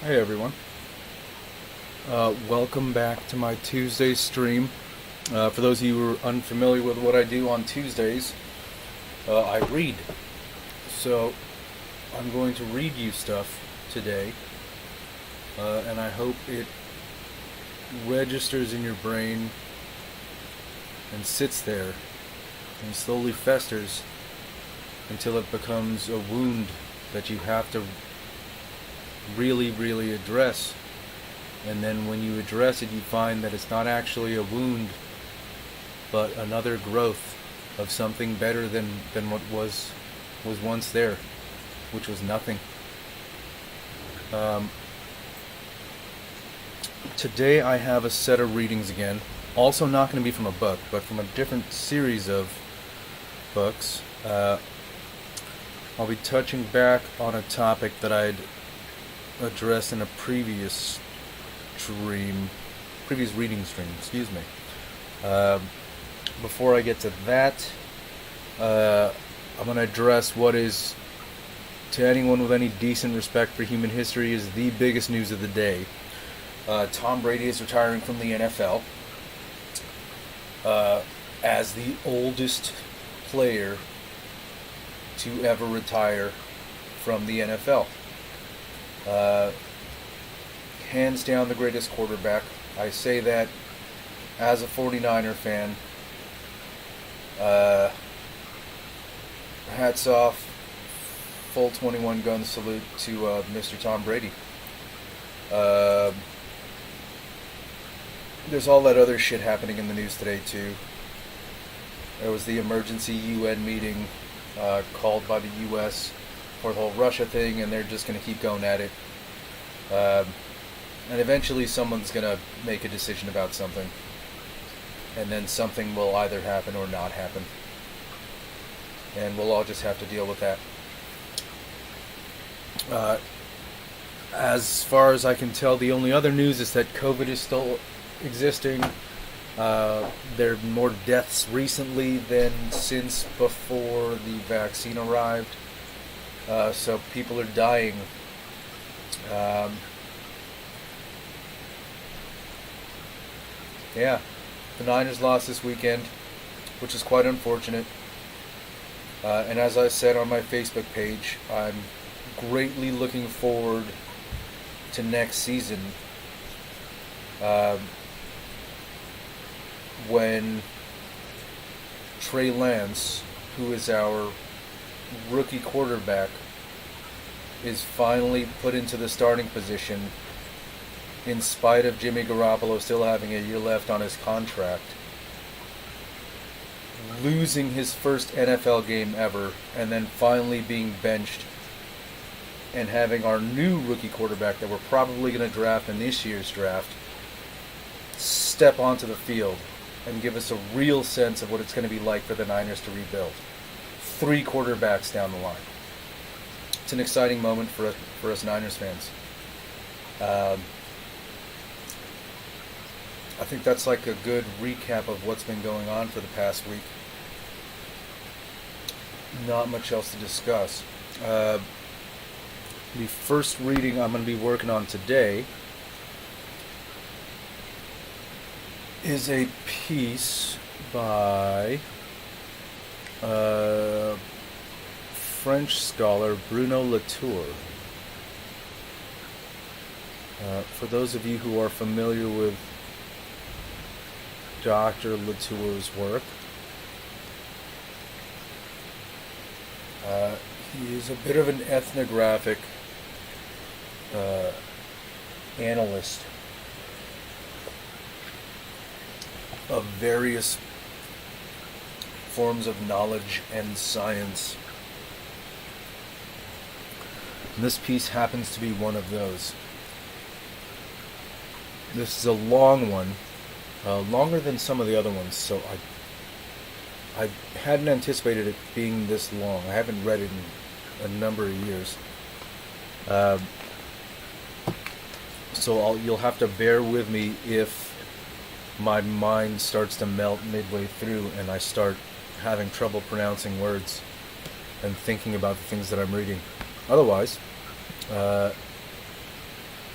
Hey everyone. Welcome back to my Tuesday stream. For those of you who are unfamiliar with what I do on Tuesdays, I read. So I'm going to read you stuff today, and I hope it registers in your brain and sits there and slowly festers until it becomes a wound that you have to really address. And then when you address it, you find that it's not actually a wound, but another growth of something better than what was once there, which was nothing. Today I have a set of readings again. Also not going to be from a book, but from a different series of books. I'll be touching back on a topic that I'd addressed in a previous reading stream, excuse me. Before I get to that, I'm going to address what is, to anyone with any decent respect for human history, is the biggest news of the day. Tom Brady is retiring from the NFL as the oldest player to ever retire from the NFL. Hands down the greatest quarterback. I say that as a 49er fan. Hats off, full 21 gun salute to Mr. Tom Brady. There's all that other shit happening in the news today too. There was the emergency UN meeting called by the US for the whole Russia thing, and they're just going to keep going at it. And eventually someone's going to make a decision about something. And then something will either happen or not happen. And we'll all just have to deal with that. As far as I can tell, the only other news is that COVID is still existing. There are more deaths recently than since before the vaccine arrived. So people are dying. Yeah, the Niners lost this weekend, which is quite unfortunate. And as I said on my Facebook page, I'm greatly looking forward to next season, when Trey Lance, who is our rookie quarterback, is finally put into the starting position in spite of Jimmy Garoppolo still having a year left on his contract, losing his first NFL game ever, and then finally being benched, and having our new rookie quarterback that we're probably going to draft in this year's draft step onto the field and give us a real sense of what it's going to be like for the Niners to rebuild. 3 quarterbacks down the line. It's an exciting moment for us Niners fans. I think that's like a good recap of what's been going on for the past week. Not much else to discuss. The first reading I'm going to be working on today is a piece by French scholar Bruno Latour. For those of you who are familiar with Dr. Latour's work, he is a bit of an ethnographic analyst of various forms of knowledge and science. And this piece happens to be one of those. This is a long one, longer than some of the other ones, so I hadn't anticipated it being this long. I haven't read it in a number of years. So you'll have to bear with me if my mind starts to melt midway through and I start having trouble pronouncing words and thinking about the things that I'm reading. Otherwise,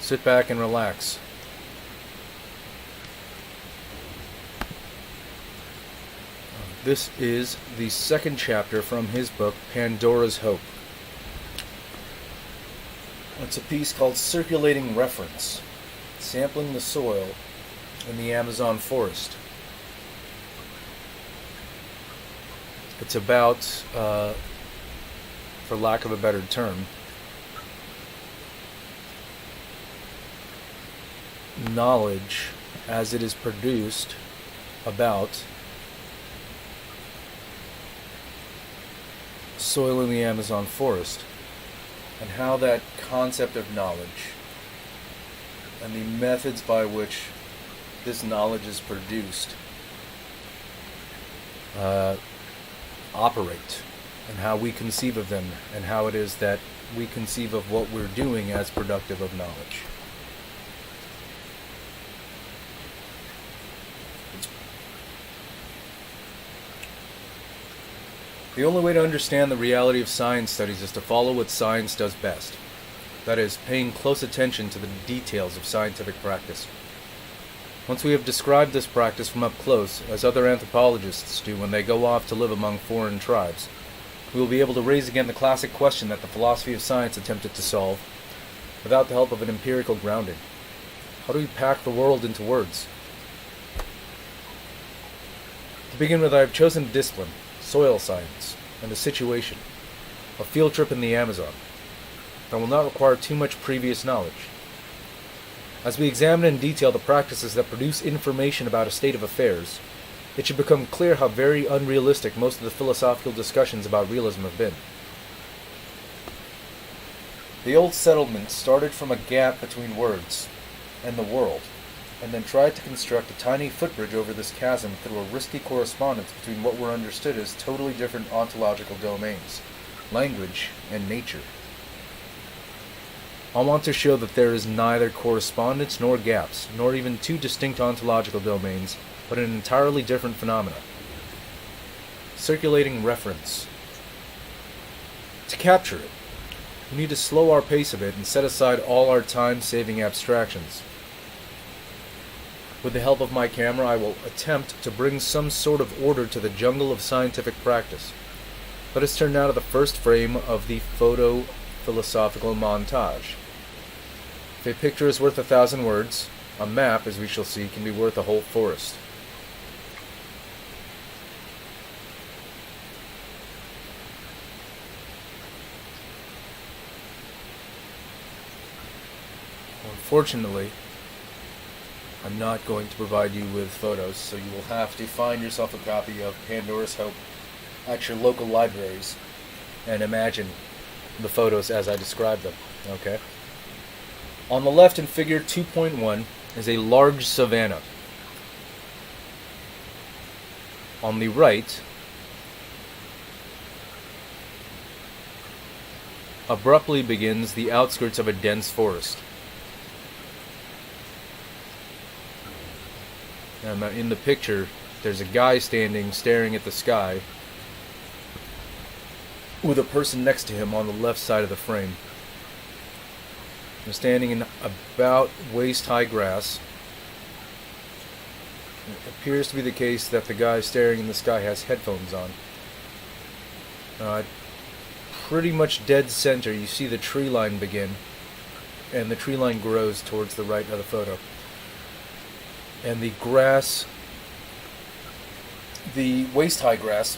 Sit back and relax. This is the second chapter from his book, Pandora's Hope. It's a piece called Circulating Reference, Sampling the Soil in the Amazon Forest. It's about, for lack of a better term, knowledge as it is produced about soil in the Amazon forest, and how that concept of knowledge and the methods by which this knowledge is produced operate, and how we conceive of them, and how it is that we conceive of what we're doing as productive of knowledge. The only way to understand the reality of science studies is to follow what science does best. That is, paying close attention to the details of scientific practice. Once we have described this practice from up close, as other anthropologists do when they go off to live among foreign tribes, we will be able to raise again the classic question that the philosophy of science attempted to solve, without the help of an empirical grounding. How do we pack the world into words? To begin with, I have chosen a discipline, soil science, and a situation, a field trip in the Amazon, that will not require too much previous knowledge. As we examine in detail the practices that produce information about a state of affairs, it should become clear how very unrealistic most of the philosophical discussions about realism have been. The old settlement started from a gap between words and the world, and then tried to construct a tiny footbridge over this chasm through a risky correspondence between what were understood as totally different ontological domains, language and nature. I want to show that there is neither correspondence nor gaps, nor even two distinct ontological domains, but an entirely different phenomena. Circulating reference. To capture it, we need to slow our pace a bit and set aside all our time-saving abstractions. With the help of my camera, I will attempt to bring some sort of order to the jungle of scientific practice. Let us turn now to the first frame of the photo-philosophical montage. If a picture is worth 1,000 words, a map, as we shall see, can be worth a whole forest. Unfortunately, I'm not going to provide you with photos, so you will have to find yourself a copy of Pandora's Hope at your local libraries and imagine the photos as I describe them, okay? On the left in figure 2.1 is a large savanna. On the right, abruptly begins the outskirts of a dense forest. And in the picture, there's a guy standing, staring at the sky, with a person next to him on the left side of the frame. They're standing in about waist-high grass. It appears to be the case that the guy staring in the sky has headphones on. Pretty much dead center, you see the tree line begin, and the tree line grows towards the right of the photo. And the grass, the waist-high grass,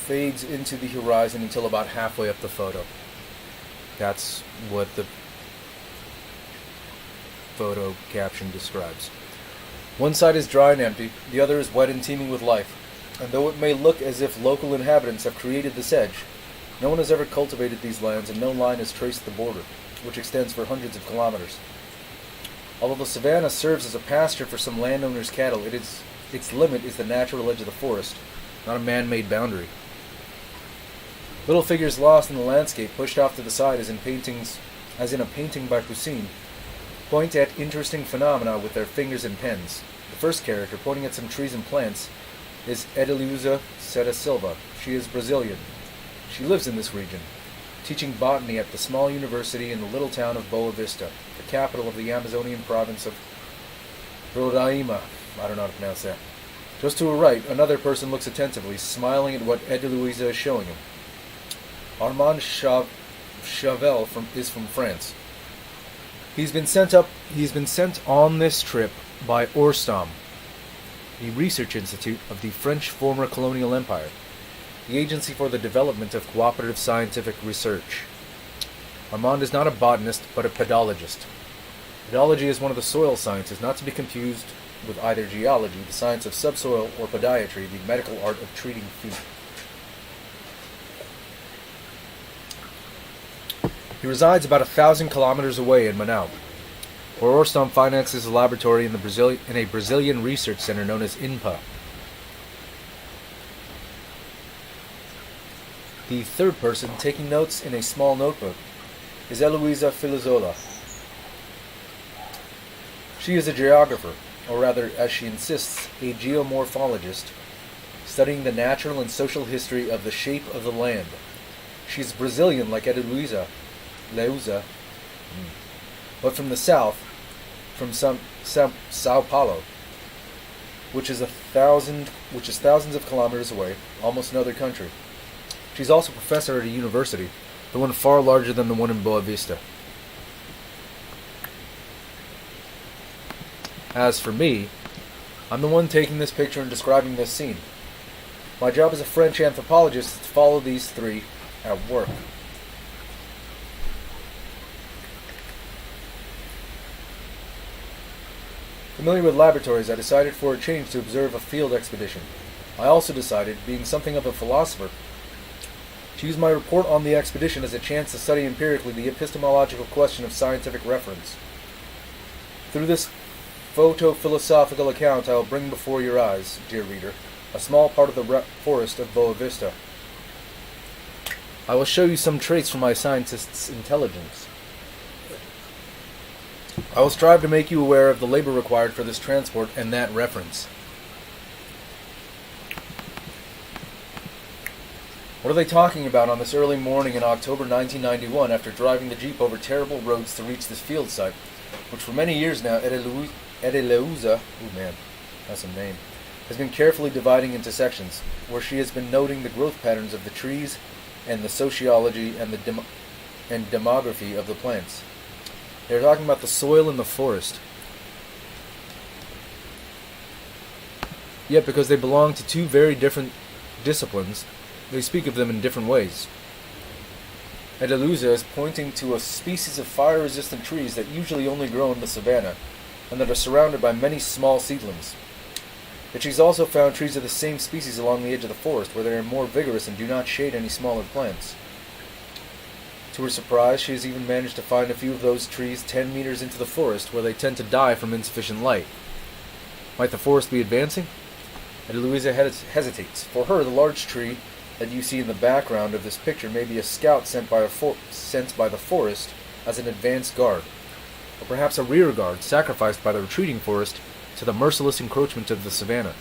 fades into the horizon until about halfway up the photo. That's what the photo caption describes. One side is dry and empty, the other is wet and teeming with life. And though it may look as if local inhabitants have created this edge, no one has ever cultivated these lands and no line has traced the border, which extends for hundreds of kilometers. Although the savanna serves as a pasture for some landowners' cattle, its limit is the natural edge of the forest, not a man-made boundary. Little figures lost in the landscape, pushed off to the side as in a painting by Poussin, point at interesting phenomena with their fingers and pens. The first character, pointing at some trees and plants, is Edeleuza Seda Silva. She is Brazilian. She lives in this region. teaching botany at the small university in the little town of Boa Vista, the capital of the Amazonian province of Roraima. I don't know how to pronounce that. Just to her right, another person looks attentively, smiling at what Edeluisa is showing him. Armand Chavel is from France. He's been sent on this trip by Orstam, the research institute of the French former colonial empire, the Agency for the Development of Cooperative Scientific Research. Armand is not a botanist, but a pedologist. Pedology is one of the soil sciences, not to be confused with either geology, the science of subsoil, or podiatry, the medical art of treating feet. He resides about 1,000 kilometers away in Manaus, where Orstam finances a laboratory in a Brazilian research center known as INPA. The third person, taking notes in a small notebook, is Eloisa Filizola. She is a geographer, or rather, as she insists, a geomorphologist, studying the natural and social history of the shape of the land. She is Brazilian like Eloisa, but from the south, from Sao Paulo, which is thousands of kilometers away, almost another country. She's also a professor at a university, the one far larger than the one in Boa Vista. As for me, I'm the one taking this picture and describing this scene. My job as a French anthropologist is to follow these three at work. Familiar with laboratories, I decided for a change to observe a field expedition. I also decided, being something of a philosopher, to use my report on the expedition as a chance to study empirically the epistemological question of scientific reference. Through this photo-philosophical account I will bring before your eyes, dear reader, a small part of the forest of Boa Vista. I will show you some traits from my scientist's intelligence. I will strive to make you aware of the labor required for this transport and that reference. What are they talking about on this early morning in October 1991 after driving the Jeep over terrible roads to reach this field site, which for many years now Edeleuza, oh man, that's a name, has been carefully dividing into sections, where she has been noting the growth patterns of the trees and the sociology and the demography of the plants. They're talking about the soil and the forest. Yet because they belong to two very different disciplines, they speak of them in different ways. Edeluza is pointing to a species of fire-resistant trees that usually only grow in the savanna, and that are surrounded by many small seedlings. But she's also found trees of the same species along the edge of the forest, where they are more vigorous and do not shade any smaller plants. To her surprise, she has even managed to find a few of those trees 10 meters into the forest, where they tend to die from insufficient light. Might the forest be advancing? Edeluisa hesitates. For her, the large tree that you see in the background of this picture may be a scout sent by the forest as an advance guard, or perhaps a rear guard sacrificed by the retreating forest to the merciless encroachment of the savanna.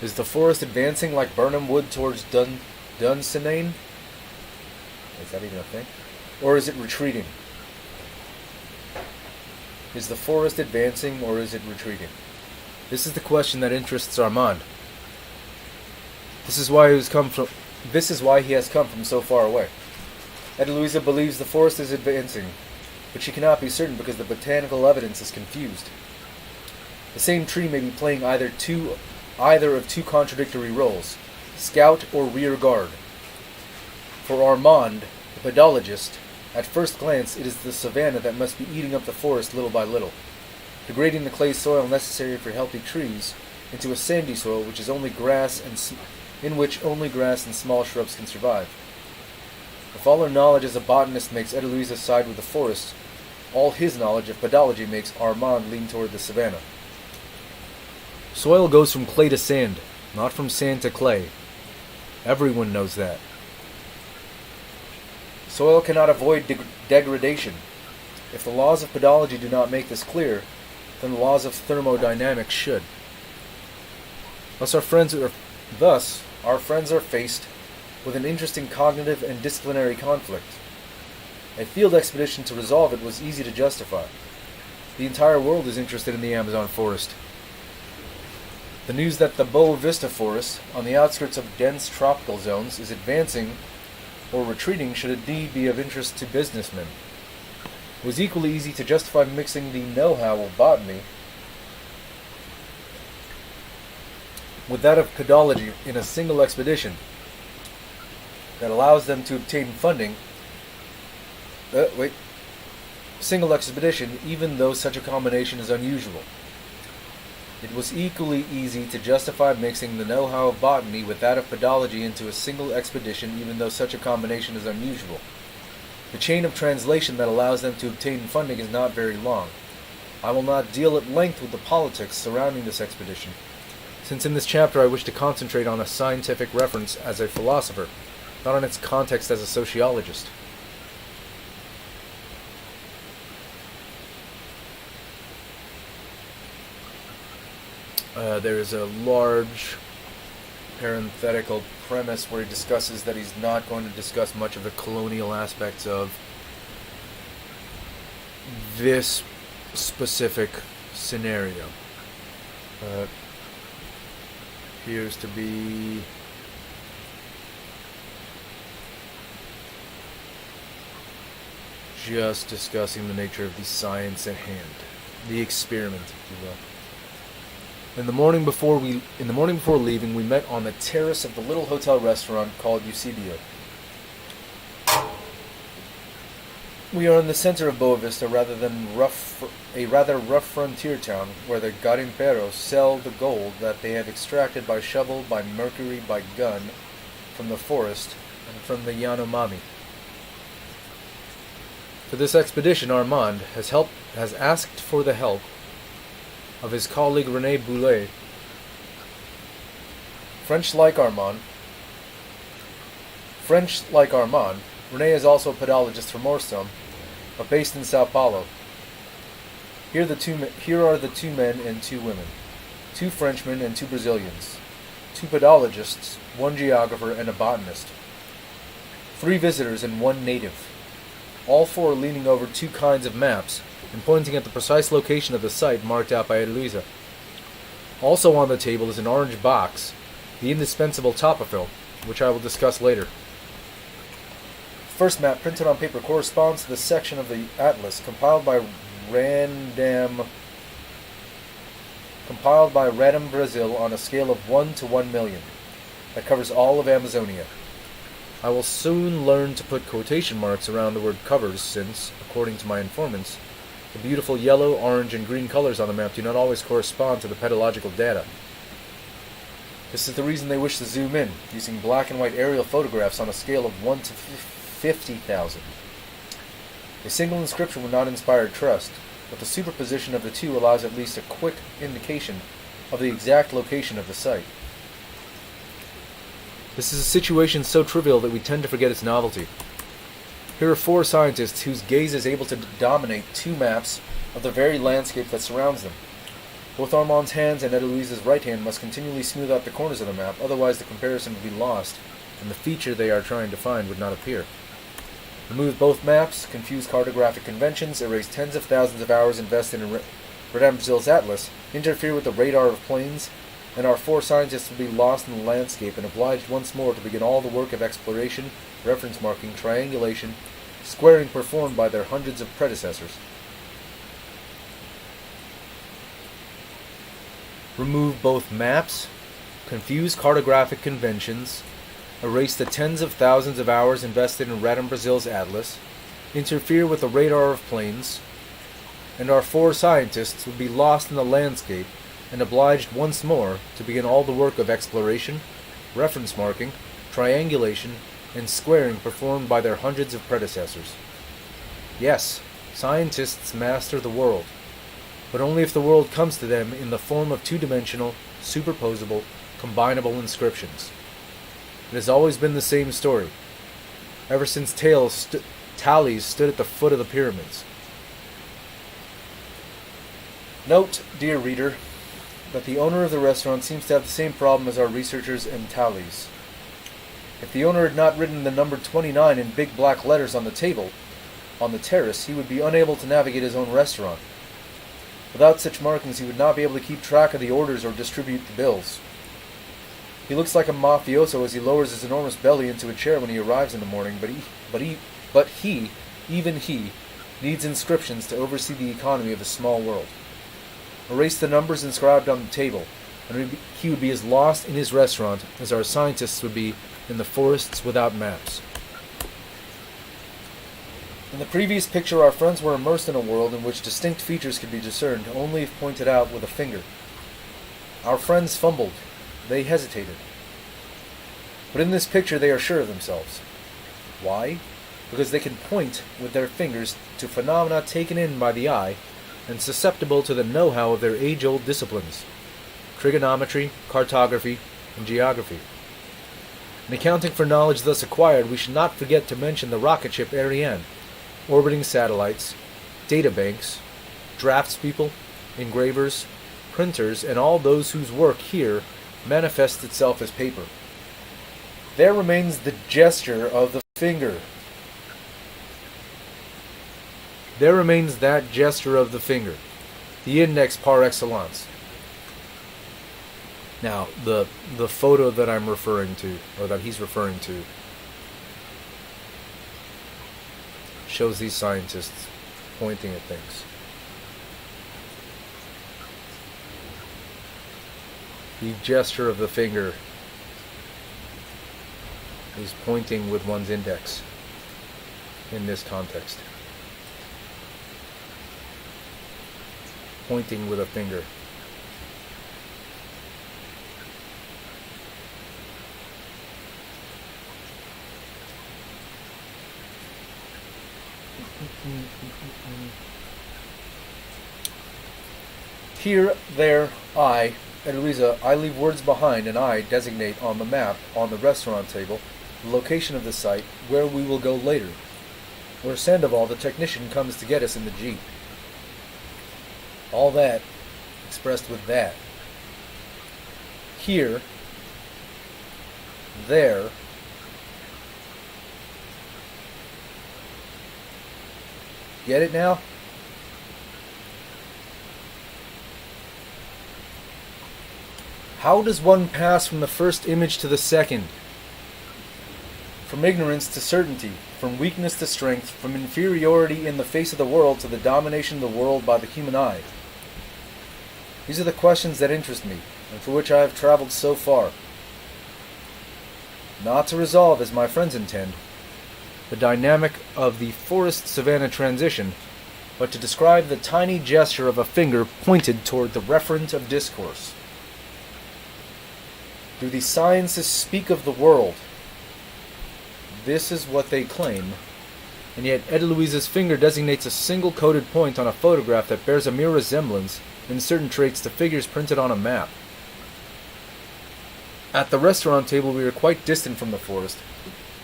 Is the forest advancing like Burnham would towards Dunsinane? Is that even a thing? Or is it retreating? Is the forest advancing or is it retreating? This is the question that interests Armand. This is why he has come from so far away. Edeluisa believes the forest is advancing, but she cannot be certain because the botanical evidence is confused. The same tree may be playing either of two contradictory roles, scout or rear guard. For Armand, the pedologist, at first glance it is the savanna that must be eating up the forest little by little, degrading the clay soil necessary for healthy trees into a sandy soil which is in which only grass and small shrubs can survive. If all her knowledge as a botanist makes Edeluisa side with the forest, all his knowledge of pedology makes Armand lean toward the savanna. Soil goes from clay to sand, not from sand to clay. Everyone knows that. Soil cannot avoid degradation. If the laws of pedology do not make this clear, then the laws of thermodynamics should. Thus, our friends are faced with an interesting cognitive and disciplinary conflict. A field expedition to resolve it was easy to justify. The entire world is interested in the Amazon forest. The news that the Boa Vista forest, on the outskirts of dense tropical zones, is advancing or retreating should indeed be of interest to businessmen. It was equally easy to justify mixing the know-how of botany with that of pedology in a single expedition that allows them to obtain funding. Single expedition, even though such a combination is unusual. It was equally easy to justify mixing the know-how of botany with that of pedology into a single expedition, even though such a combination is unusual. The chain of translation that allows them to obtain funding is not very long. I will not deal at length with the politics surrounding this expedition, since in this chapter I wish to concentrate on a scientific reference as a philosopher, not on its context as a sociologist. There is a large parenthetical premise where he discusses that he's not going to discuss much of the colonial aspects of this specific scenario. Appears to be just discussing the nature of the science at hand, the experiment, if you will. In the morning before leaving, we met on the terrace of the little hotel restaurant called Eusebio. We are in the center of Boa Vista, a rather rough frontier town where the garimperos sell the gold that they have extracted by shovel, by mercury, by gun, from the forest and from the Yanomami. For this expedition, Armand has asked for the help of his colleague René Boulet. French like Armand, René is also a pedologist from Orsum, but based in Sao Paulo. Here are the two men and two women, 2 Frenchmen and 2 Brazilians, 2 pedologists, 1 geographer, and a botanist, 3 visitors and 1 native, all 4 leaning over 2 kinds of maps and pointing at the precise location of the site marked out by Eloisa. Also on the table is an orange box, the indispensable topophil, which I will discuss later. The first map printed on paper corresponds to the section of the atlas compiled by Random Brazil on a scale of 1 to 1 million, that covers all of Amazonia. I will soon learn to put quotation marks around the word covers since, according to my informants, the beautiful yellow, orange, and green colors on the map do not always correspond to the pedological data. This is the reason they wish to zoom in, using black and white aerial photographs on a scale of 1 to 50,000. A single inscription would not inspire trust, but the superposition of the two allows at least a quick indication of the exact location of the site. This is a situation so trivial that we tend to forget its novelty. Here are 4 scientists whose gaze is able to dominate 2 maps of the very landscape that surrounds them. Both Armand's hands and Eloise's right hand must continually smooth out the corners of the map, otherwise the comparison would be lost, and the feature they are trying to find would not appear. Remove both maps, confuse cartographic conventions, erase tens of thousands of hours invested in Madame Brazil's atlas, interfere with the radar of planes, and our 4 scientists will be lost in the landscape and obliged once more to begin all the work of exploration, reference marking, triangulation, squaring performed by their hundreds of predecessors. Remove both maps, confuse cartographic conventions, erase the tens of thousands of hours invested in Madame Brazil's atlas, interfere with the radar of planes, and our 4 scientists would be lost in the landscape and obliged once more to begin all the work of exploration, reference marking, triangulation, and squaring performed by their hundreds of predecessors. Yes, scientists master the world, but only if the world comes to them in the form of 2-dimensional, superposable, combinable inscriptions. It has always been the same story, ever since tallies stood at the foot of the pyramids. Note, dear reader, that the owner of the restaurant seems to have the same problem as our researchers and tallies. If the owner had not written the number 29 in big black letters on the table, on the terrace, he would be unable to navigate his own restaurant. Without such markings, he would not be able to keep track of the orders or distribute the bills. He looks like a mafioso as he lowers his enormous belly into a chair when he arrives in the morning, but even he, needs inscriptions to oversee the economy of a small world. Erase the numbers inscribed on the table, and he would be as lost in his restaurant as our scientists would be in the forests without maps. In the previous picture, our friends were immersed in a world in which distinct features could be discerned only if pointed out with a finger. Our friends fumbled. They hesitated. But in this picture, they are sure of themselves. Why? Because they can point with their fingers to phenomena taken in by the eye and susceptible to the know-how of their age-old disciplines: trigonometry, cartography, and geography. In accounting for knowledge thus acquired, we should not forget to mention the rocket ship Ariane, orbiting satellites, databanks, draftspeople, engravers, printers, and all those whose work here manifests itself as paper. There remains the gesture of the finger. There remains that gesture of the finger, the index par excellence. Now, the photo that I'm referring to, or that he's referring to, shows these scientists pointing at things. The gesture of the finger is pointing with one's index in this context. Pointing with a finger. Here, there, I, Eloisa, I leave words behind, and I designate on the map, on the restaurant table, the location of the site, where we will go later, where Sandoval, the technician, comes to get us in the Jeep. All that expressed with that. Here, there, get it now? How does one pass from the first image to the second? From ignorance to certainty, from weakness to strength, from inferiority in the face of the world to the domination of the world by the human eye? These are the questions that interest me, and for which I have traveled so far. Not to resolve, as my friends intend, the dynamic of the forest-savanna transition, but to describe the tiny gesture of a finger pointed toward the referent of discourse. Do the sciences speak of the world? This is what they claim, and yet Edeluise's finger designates a single coded point on a photograph that bears a mere resemblance in certain traits to figures printed on a map. At the restaurant table we are quite distant from the forest,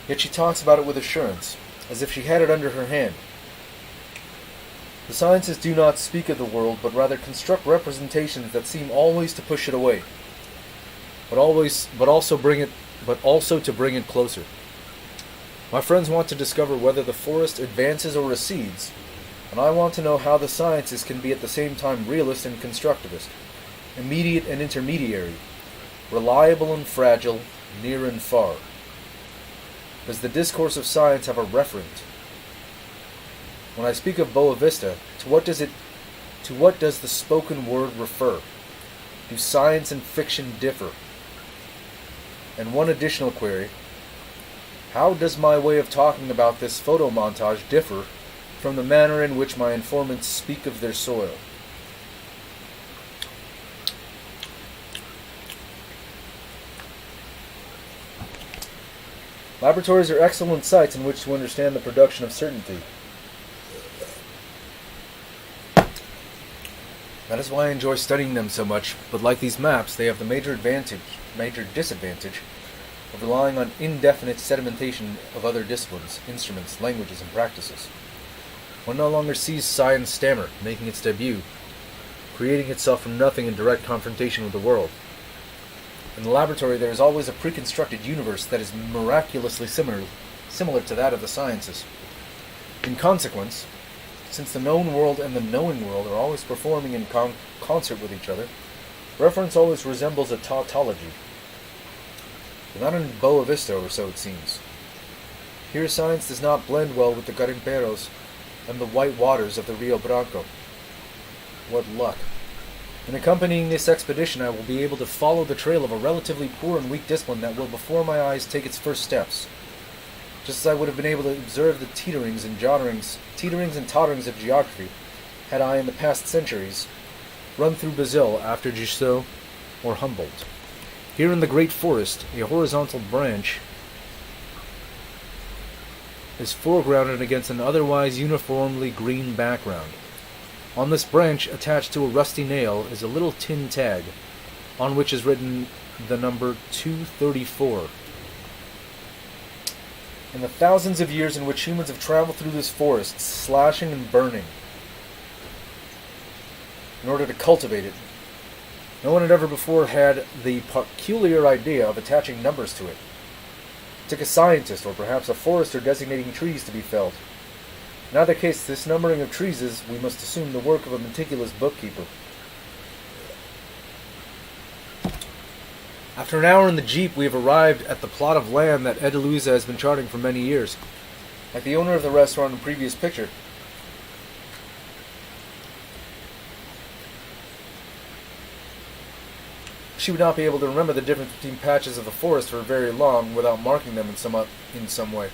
yet she talks about it with assurance, as if she had it under her hand. The sciences do not speak of the world, but rather construct representations that seem always to push it away, but also to bring it closer. My friends want to discover whether the forest advances or recedes, and I want to know how the sciences can be at the same time realist and constructivist, immediate and intermediary, reliable and fragile, near and far. Does the discourse of science have a referent? When I speak of Boa Vista, to what does the spoken word refer? Do science and fiction differ? And one additional query: how does my way of talking about this photo montage differ from the manner in which my informants speak of their soil? Laboratories are excellent sites in which to understand the production of certainty. That is why I enjoy studying them so much, but like these maps, they have the major disadvantage of relying on indefinite sedimentation of other disciplines, instruments, languages, and practices. One no longer sees science stammer, making its debut, creating itself from nothing in direct confrontation with the world. In the laboratory, there is always a preconstructed universe that is miraculously similar to that of the sciences. In consequence, since the known world and the knowing world are always performing in concert with each other, reference always resembles a tautology. But not in Boa Vista, or so it seems. Here science does not blend well with the garimperos and the white waters of the Rio Branco. What luck. In accompanying this expedition, I will be able to follow the trail of a relatively poor and weak discipline that will before my eyes take its first steps. Just as I would have been able to observe the teeterings and totterings of geography, had I in the past centuries run through Brazil after Giroux or Humboldt. Here in the great forest, a horizontal branch is foregrounded against an otherwise uniformly green background. On this branch, attached to a rusty nail, is a little tin tag, on which is written the number 234. In the thousands of years in which humans have traveled through this forest, slashing and burning, in order to cultivate it, no one had ever before had the peculiar idea of attaching numbers to it. It took a scientist, or perhaps a forester, designating trees to be felled. In either case, this numbering of trees is, we must assume, the work of a meticulous bookkeeper. After an hour in the jeep, we have arrived at the plot of land that Edeluisa has been charting for many years. Like the owner of the restaurant in the previous picture, she would not be able to remember the difference between patches of the forest for very long without marking them in some way.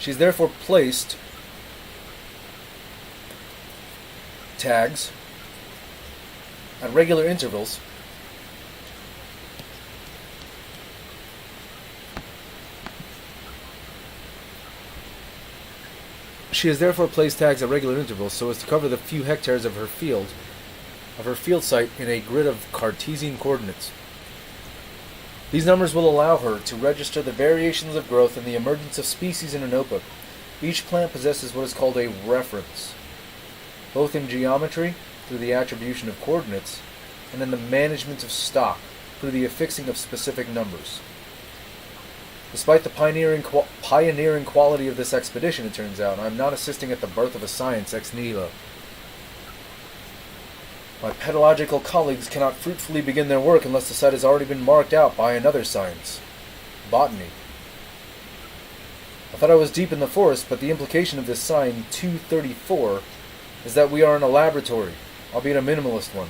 She's therefore placed tags at regular intervals so as to cover the few hectares of her field site in a grid of Cartesian coordinates. These numbers will allow her to register the variations of growth and the emergence of species in a notebook. Each plant possesses what is called a reference, both in geometry, through the attribution of coordinates, and in the management of stock, through the affixing of specific numbers. Despite the pioneering quality of this expedition, it turns out, I am not assisting at the birth of a science ex nihilo. My pedagogical colleagues cannot fruitfully begin their work unless the site has already been marked out by another science, botany. I thought I was deep in the forest, but the implication of this sign 234 is that we are in a laboratory, albeit a minimalist one,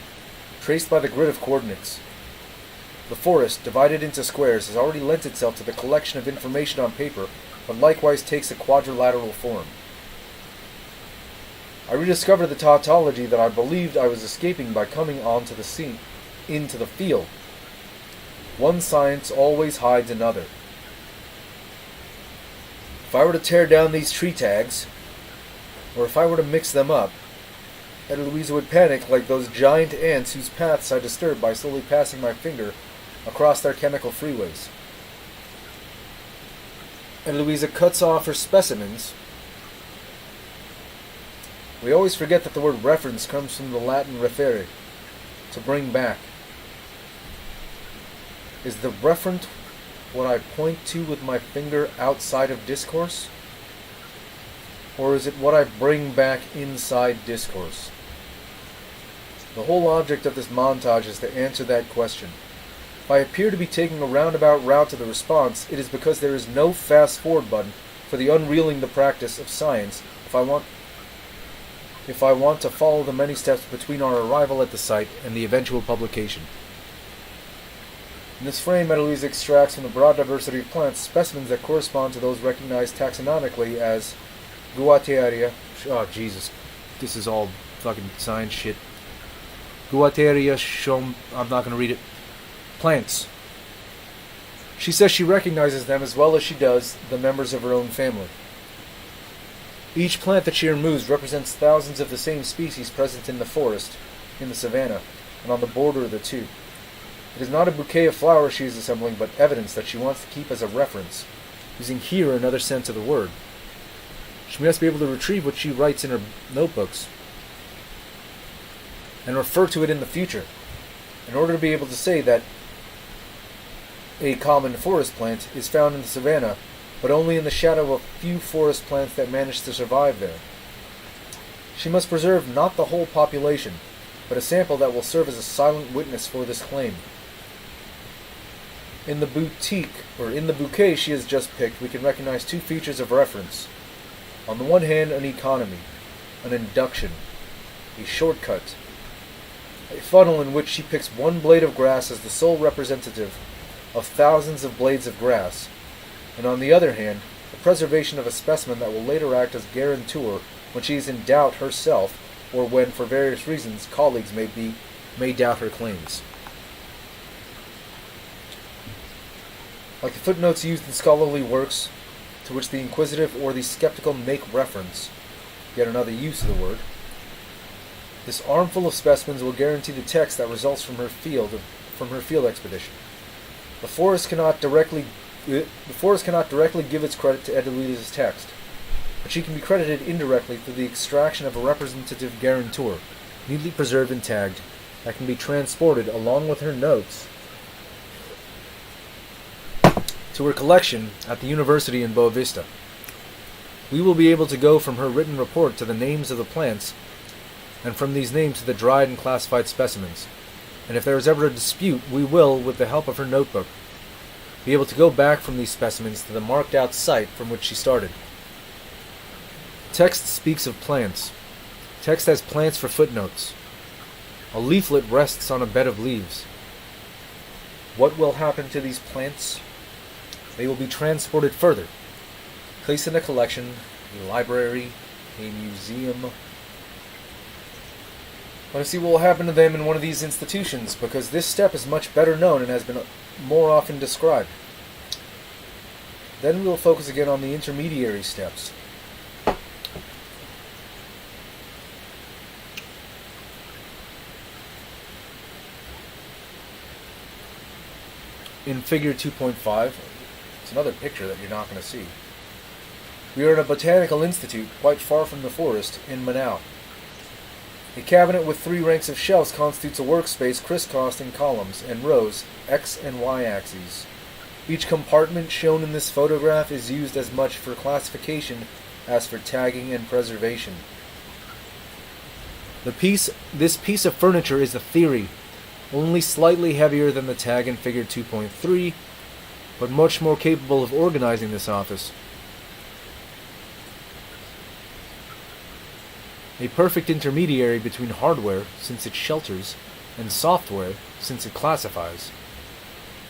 traced by the grid of coordinates. The forest, divided into squares, has already lent itself to the collection of information on paper, but likewise takes a quadrilateral form. I rediscovered the tautology that I believed I was escaping by coming onto the scene, into the field. One science always hides another. If I were to tear down these tree tags, or if I were to mix them up, Edeluisa would panic like those giant ants whose paths I disturb by slowly passing my finger across their chemical freeways. Edeluisa cuts off her specimens. We always forget that the word reference comes from the Latin referere, to bring back. Is the referent what I point to with my finger outside of discourse? Or is it what I bring back inside discourse? The whole object of this montage is to answer that question. If I appear to be taking a roundabout route to the response, it is because there is no fast-forward button for the unreeling the practice of science if I want to follow the many steps between our arrival at the site and the eventual publication. In this frame, Edeluisa extracts from the broad diversity of plants specimens that correspond to those recognized taxonomically as Guatteria. Oh, Jesus. This is all fucking science shit. Guatteria shom. I'm not going to read it. Plants. She says she recognizes them as well as she does the members of her own family. Each plant that she removes represents thousands of the same species present in the forest, in the savanna, and on the border of the two. It is not a bouquet of flowers she is assembling, but evidence that she wants to keep as a reference, using here another sense of the word. She must be able to retrieve what she writes in her notebooks. and refer to it in the future, in order to be able to say that a common forest plant is found in the savanna, but only in the shadow of a few forest plants that manage to survive there. She must preserve not the whole population, but a sample that will serve as a silent witness for this claim. In the bouquet she has just picked, we can recognize two features of reference. On the one hand, an economy, an induction, a shortcut, a funnel in which she picks one blade of grass as the sole representative of thousands of blades of grass, and on the other hand, the preservation of a specimen that will later act as guarantor when she is in doubt herself, or when, for various reasons, colleagues may doubt her claims. Like the footnotes used in scholarly works, to which the inquisitive or the skeptical make reference, yet another use of the word, this armful of specimens will guarantee the text that results from her field expedition. The forest cannot directly give its credit to Edelita's text, but she can be credited indirectly through the extraction of a representative guarantor, neatly preserved and tagged, that can be transported along with her notes to her collection at the university in Boa Vista. We will be able to go from her written report to the names of the plants, and from these names to the dried and classified specimens. And if there is ever a dispute, we will, with the help of her notebook, be able to go back from these specimens to the marked out site from which she started. Text speaks of plants. Text has plants for footnotes. A leaflet rests on a bed of leaves. What will happen to these plants? They will be transported further, placed in a collection, a library, a museum. I want to see what will happen to them in one of these institutions, because this step is much better known and has been more often described. Then we will focus again on the intermediary steps. In figure 2.5, it's another picture that you're not going to see. We are in a botanical institute quite far from the forest in Manaus. A cabinet with 3 ranks of shelves constitutes a workspace crisscrossed in columns and rows, X and Y axes. Each compartment shown in this photograph is used as much for classification as for tagging and preservation. This piece of furniture is a theory, only slightly heavier than the tag in figure 2.3, but much more capable of organizing this office. A perfect intermediary between hardware, since it shelters, and software, since it classifies.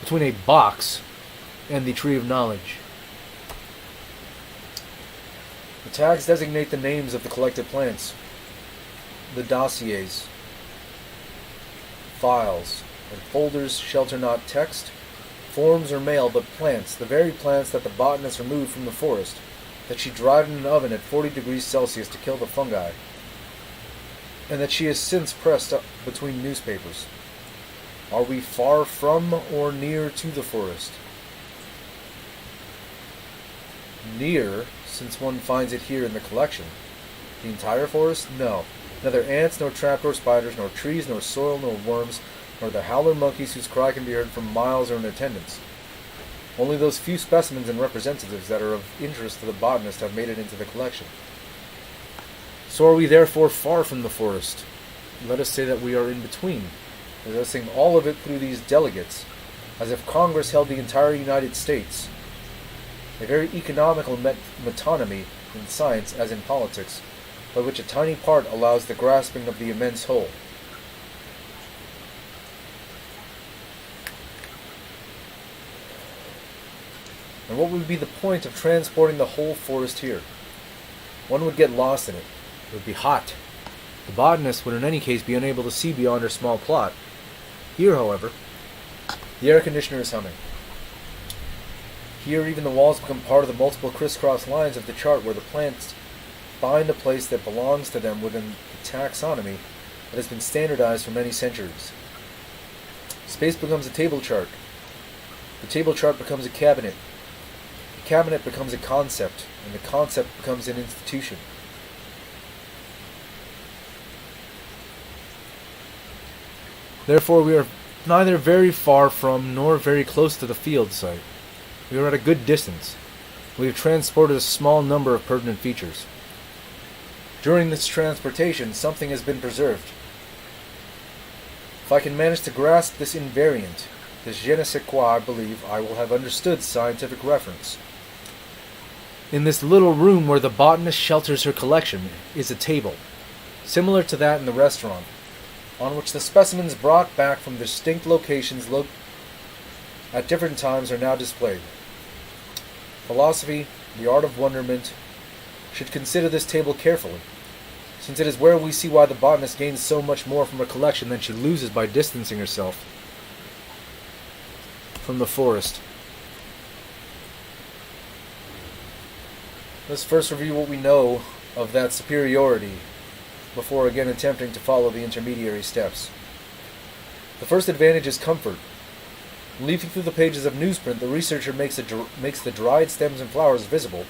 Between a box and the tree of knowledge. The tags designate the names of the collected plants, the dossiers, files, and folders shelter not text, forms, or mail, but plants, the very plants that the botanist removed from the forest, that she dried in an oven at 40 degrees Celsius to kill the fungi, and that she has since pressed up between newspapers. Are we far from or near to the forest? Near, since one finds it here in the collection. The entire forest? No. Neither ants, nor trapdoor spiders, nor trees, nor soil, nor worms, nor the howler monkeys whose cry can be heard from miles or in attendance. Only those few specimens and representatives that are of interest to the botanist have made it into the collection. So are we therefore far from the forest? Let us say that we are in between, possessing all of it through these delegates, as if Congress held the entire United States. A very economical metonymy in science as in politics, by which a tiny part allows the grasping of the immense whole. And what would be the point of transporting the whole forest here? One would get lost in it. It would be hot. The botanist would in any case be unable to see beyond her small plot. Here, however, the air conditioner is humming. Here even the walls become part of the multiple crisscross lines of the chart where the plants find a place that belongs to them within the taxonomy that has been standardized for many centuries. Space becomes a table chart. The table chart becomes a cabinet. The cabinet becomes a concept, and the concept becomes an institution. Therefore, we are neither very far from nor very close to the field site. We are at a good distance. We have transported a small number of pertinent features. During this transportation, something has been preserved. If I can manage to grasp this invariant, this je ne sais quoi, I believe I will have understood scientific reference. In this little room where the botanist shelters her collection is a table, similar to that in the restaurant, on which the specimens brought back from distinct locations at different times are now displayed. Philosophy, the art of wonderment, should consider this table carefully, since it is where we see why the botanist gains so much more from her collection than she loses by distancing herself from the forest. Let's first review what we know of that superiority before again attempting to follow the intermediary steps. The first advantage is comfort. Leafing through the pages of newsprint, the researcher makes the dried stems and flowers visible,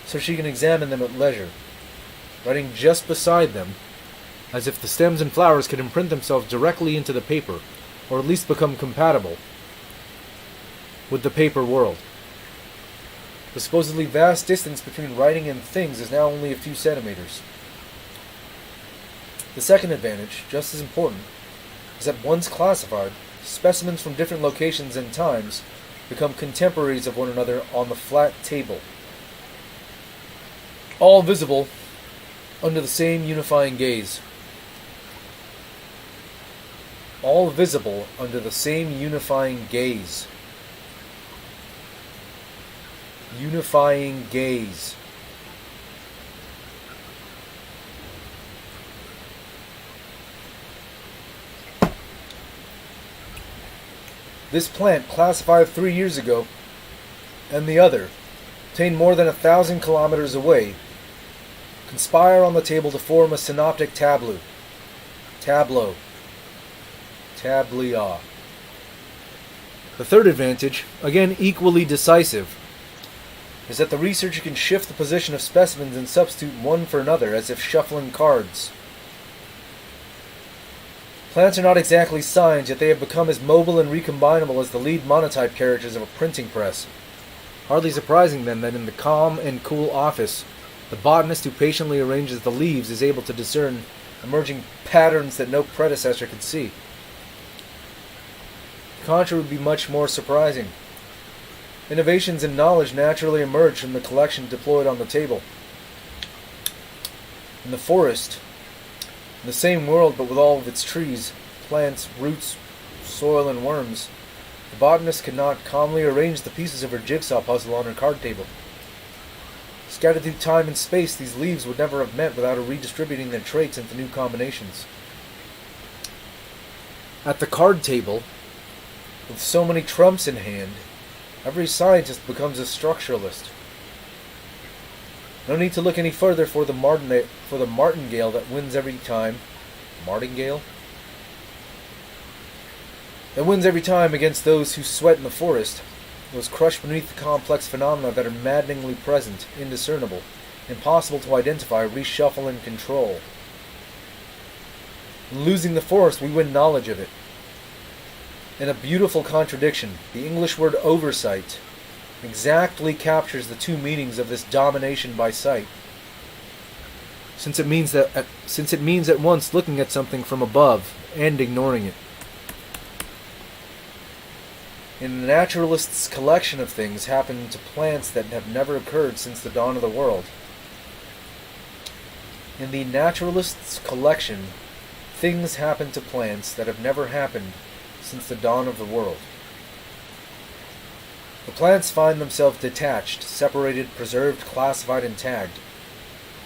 so she can examine them at leisure, writing just beside them, as if the stems and flowers could imprint themselves directly into the paper, or at least become compatible with the paper world. The supposedly vast distance between writing and things is now only a few centimeters. The second advantage, just as important, is that once classified, specimens from different locations and times become contemporaries of one another on the flat table, all visible under the same unifying gaze. All visible under the same unifying gaze. Unifying gaze. This plant, classified 3 years ago, and the other, obtained more than 1,000 kilometers away, conspire on the table to form a synoptic tableau. Tableau. Tablia. The third advantage, again equally decisive, is that the researcher can shift the position of specimens and substitute one for another as if shuffling cards. Plants are not exactly signs, yet they have become as mobile and recombinable as the lead monotype characters of a printing press. Hardly surprising, then, that in the calm and cool office, the botanist who patiently arranges the leaves is able to discern emerging patterns that no predecessor could see. The contrary would be much more surprising. Innovations in knowledge naturally emerge from the collection deployed on the table. In the forest, in the same world but with all of its trees, plants, roots, soil, and worms, the botanist cannot calmly arrange the pieces of her jigsaw puzzle on her card table. Scattered through time and space, these leaves would never have met without her redistributing their traits into new combinations. At the card table, with so many trumps in hand, every scientist becomes a structuralist. No need to look any further for the martingale that wins every time. Martingale? That wins every time against those who sweat in the forest, those crushed beneath the complex phenomena that are maddeningly present, indiscernible, impossible to identify, reshuffle, and control. In losing the forest, we win knowledge of it. In a beautiful contradiction, the English word oversight exactly captures the two meanings of this domination by sight, since it means at once looking at something from above and ignoring it. In the naturalist's collection of things happen to plants that have never occurred since the dawn of the world. In the naturalist's collection, things happen to plants that have never happened since the dawn of the world. The plants find themselves detached, separated, preserved, classified, and tagged.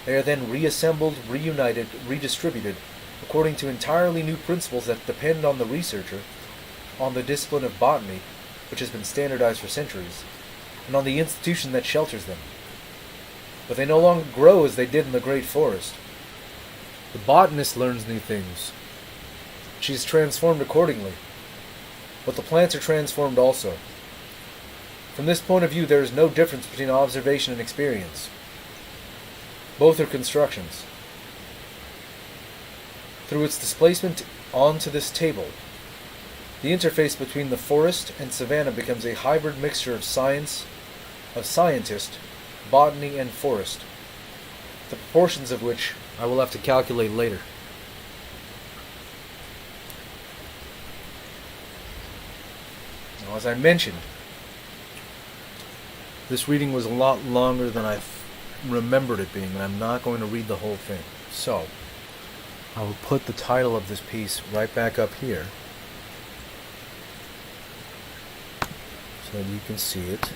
They are then reassembled, reunited, redistributed, according to entirely new principles that depend on the researcher, on the discipline of botany, which has been standardized for centuries, and on the institution that shelters them. But they no longer grow as they did in the great forest. The botanist learns new things. She is transformed accordingly. But the plants are transformed also. From this point of view, there is no difference between observation and experience. Both are constructions. Through its displacement onto this table. The interface between the forest and savanna becomes a hybrid mixture of scientist, botany, and forest, the proportions of which I will have to calculate later. Now, as I mentioned, this reading was a lot longer than I remembered it being, and I'm not going to read the whole thing. So, I will put the title of this piece right back up here so that you can see it.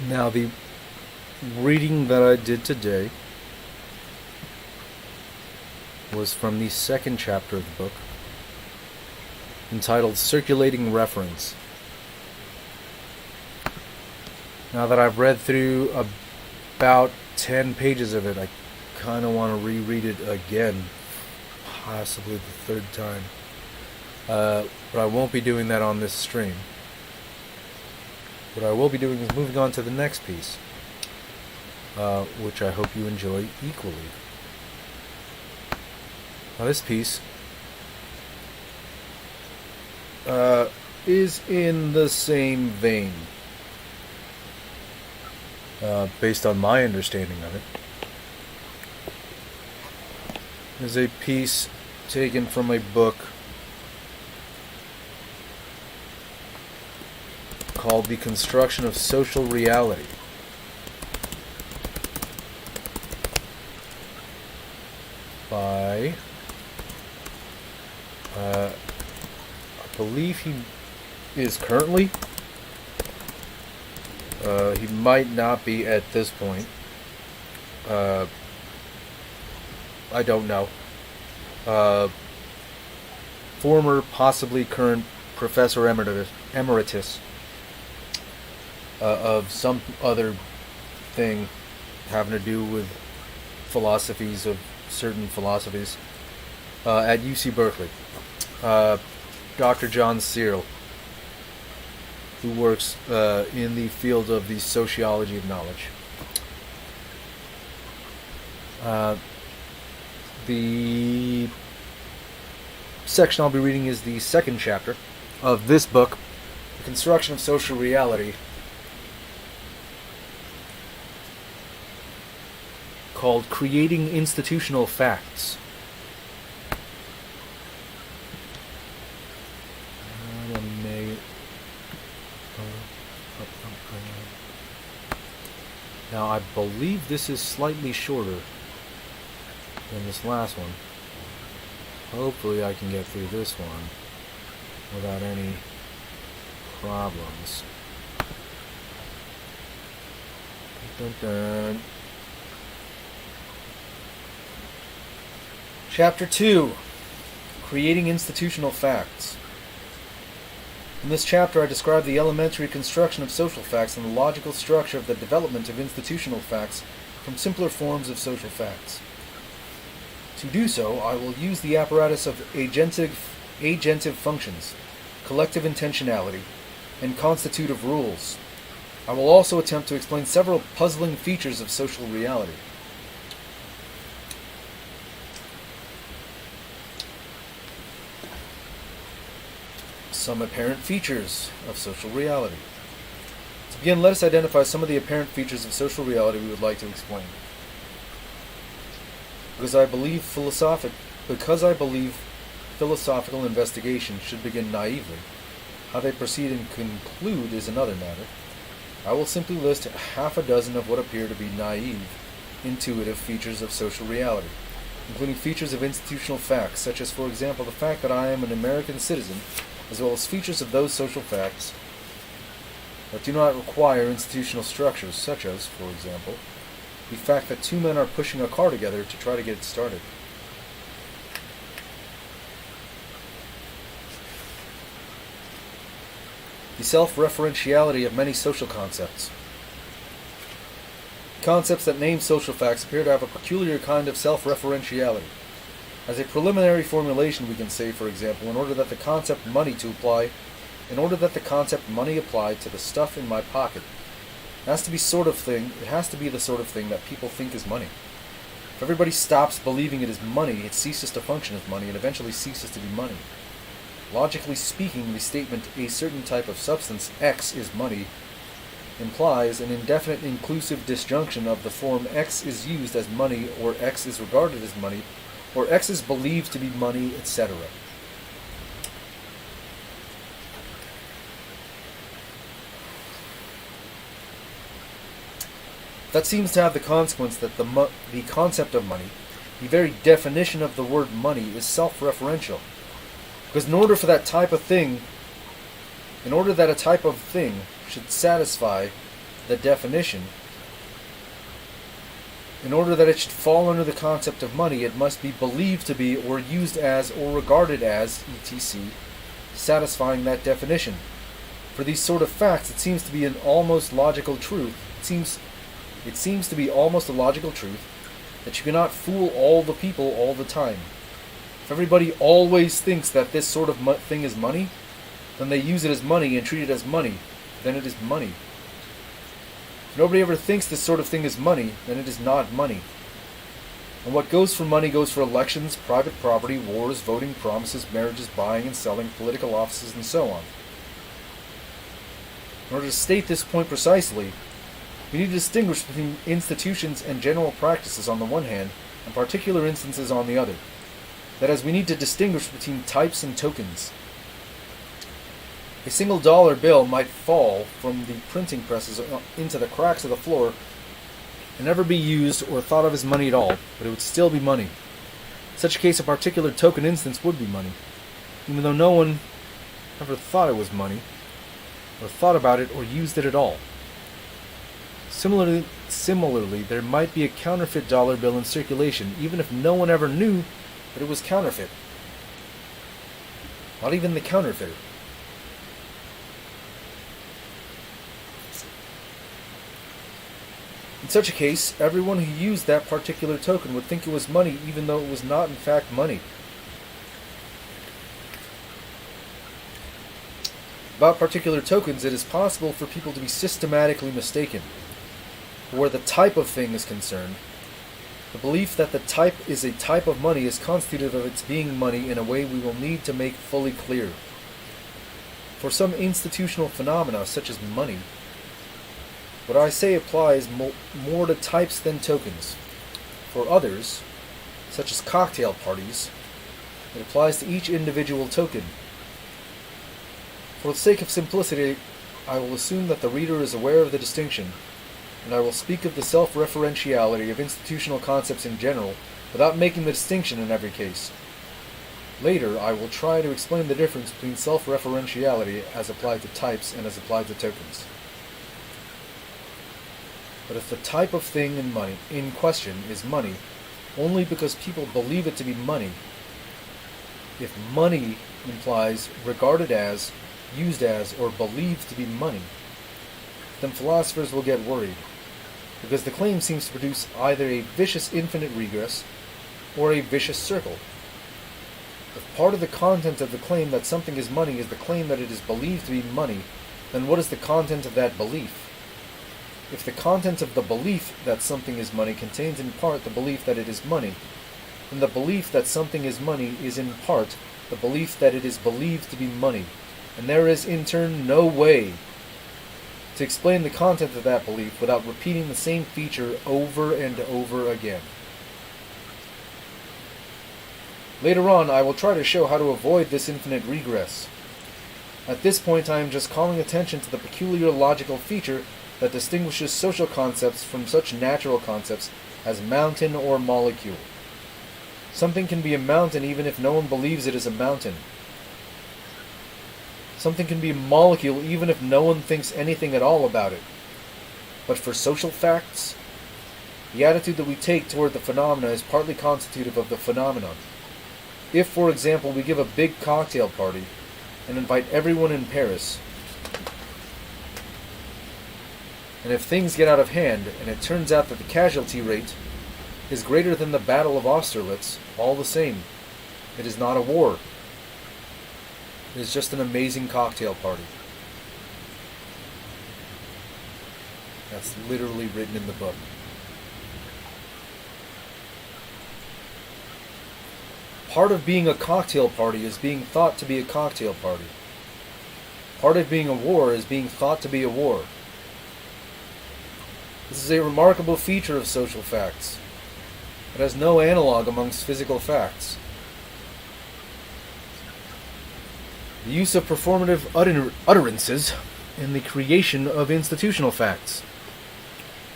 Now, the reading that I did today was from the second chapter of the book, entitled Circulating Reference. Now that I've read through about 10 pages of it, I kind of want to reread it again, possibly the third time. But I won't be doing that on this stream. What I will be doing is moving on to the next piece, which I hope you enjoy equally. Now, this piece is in the same vein, based on my understanding of it. It's a piece taken from a book called The Construction of Social Reality by, I believe he is currently, he might not be at this point, I don't know, former, possibly current Professor Emeritus of some other thing having to do with philosophies of certain philosophies at UC Berkeley. Dr. John Searle, who works in the field of the sociology of knowledge. The section I'll be reading is the second chapter of this book, The Construction of Social Reality, called Creating Institutional Facts. Now, I believe this is slightly shorter than this last one. Hopefully I can get through this one without any problems. Dun, dun. Chapter 2, Creating Institutional Facts. In this chapter, I describe the elementary construction of social facts and the logical structure of the development of institutional facts from simpler forms of social facts. To do so, I will use the apparatus of agentive functions, collective intentionality, and constitutive rules. I will also attempt to explain several puzzling features of social reality. Some apparent features of social reality. To begin, let us identify some of the apparent features of social reality we would like to explain. Because I believe philosophical investigation should begin naively. How they proceed and conclude is another matter. I will simply list half a dozen of what appear to be naive, intuitive features of social reality, including features of institutional facts, such as, for example, the fact that I am an American citizen, as well as features of those social facts that do not require institutional structures, such as, for example, the fact that two men are pushing a car together to try to get it started. The self-referentiality of many social concepts. Concepts that name social facts appear to have a peculiar kind of self-referentiality. As a preliminary formulation, we can say, for example, in order that the concept money apply to the stuff in my pocket, it has to be the sort of thing that people think is money. If everybody stops believing it is money, it ceases to function as money and eventually ceases to be money. Logically speaking, the statement, a certain type of substance, X, is money, implies an indefinite inclusive disjunction of the form X is used as money, or X is regarded as money, or X is believed to be money, etc. That seems to have the consequence that the concept of money, the very definition of the word money, is self-referential. Because in order that a type of thing should satisfy the definition, in order that it should fall under the concept of money, it must be believed to be, or used as, or regarded as, etc., satisfying that definition. For these sort of facts, it seems to be an almost logical truth. It seems to be almost a logical truth that you cannot fool all the people all the time. If everybody always thinks that this sort of thing is money, then they use it as money and treat it as money, then it is money. If nobody ever thinks this sort of thing is money, then it is not money. And what goes for money goes for elections, private property, wars, voting, promises, marriages, buying and selling, political offices, and so on. In order to state this point precisely, we need to distinguish between institutions and general practices on the one hand, and particular instances on the other. That is, we need to distinguish between types and tokens. A single dollar bill might fall from the printing presses into the cracks of the floor and never be used or thought of as money at all, but it would still be money. In such a case, a particular token instance would be money, even though no one ever thought it was money, or thought about it, or used it at all. Similarly, there might be a counterfeit dollar bill in circulation, even if no one ever knew that it was counterfeit. Not even the counterfeiter. In such a case, everyone who used that particular token would think it was money, even though it was not in fact money. About particular tokens, it is possible for people to be systematically mistaken. But where the type of thing is concerned, the belief that the type is a type of money is constitutive of its being money in a way we will need to make fully clear. For some institutional phenomena, such as money, what I say applies more to types than tokens. For others, such as cocktail parties, it applies to each individual token. For the sake of simplicity, I will assume that the reader is aware of the distinction, and I will speak of the self-referentiality of institutional concepts in general, without making the distinction in every case. Later, I will try to explain the difference between self-referentiality as applied to types and as applied to tokens. But if the type of thing in question is money, only because people believe it to be money, if money implies regarded as, used as, or believed to be money, then philosophers will get worried, because the claim seems to produce either a vicious infinite regress or a vicious circle. If part of the content of the claim that something is money is the claim that it is believed to be money, then what is the content of that belief? If the content of the belief that something is money contains in part the belief that it is money, then the belief that something is money is in part the belief that it is believed to be money, and there is in turn no way to explain the content of that belief without repeating the same feature over and over again. Later on, I will try to show how to avoid this infinite regress. At this point, I am just calling attention to the peculiar logical feature that distinguishes social concepts from such natural concepts as mountain or molecule. Something can be a mountain even if no one believes it is a mountain. Something can be a molecule even if no one thinks anything at all about it. But for social facts, the attitude that we take toward the phenomena is partly constitutive of the phenomenon. If, for example, we give a big cocktail party and invite everyone in Paris, and if things get out of hand and it turns out that the casualty rate is greater than the Battle of Austerlitz, all the same, it is not a war. It is just an amazing cocktail party. That's literally written in the book. Part of being a cocktail party is being thought to be a cocktail party. Part of being a war is being thought to be a war. This is a remarkable feature of social facts. It has no analog amongst physical facts. The use of performative utterances in the creation of institutional facts.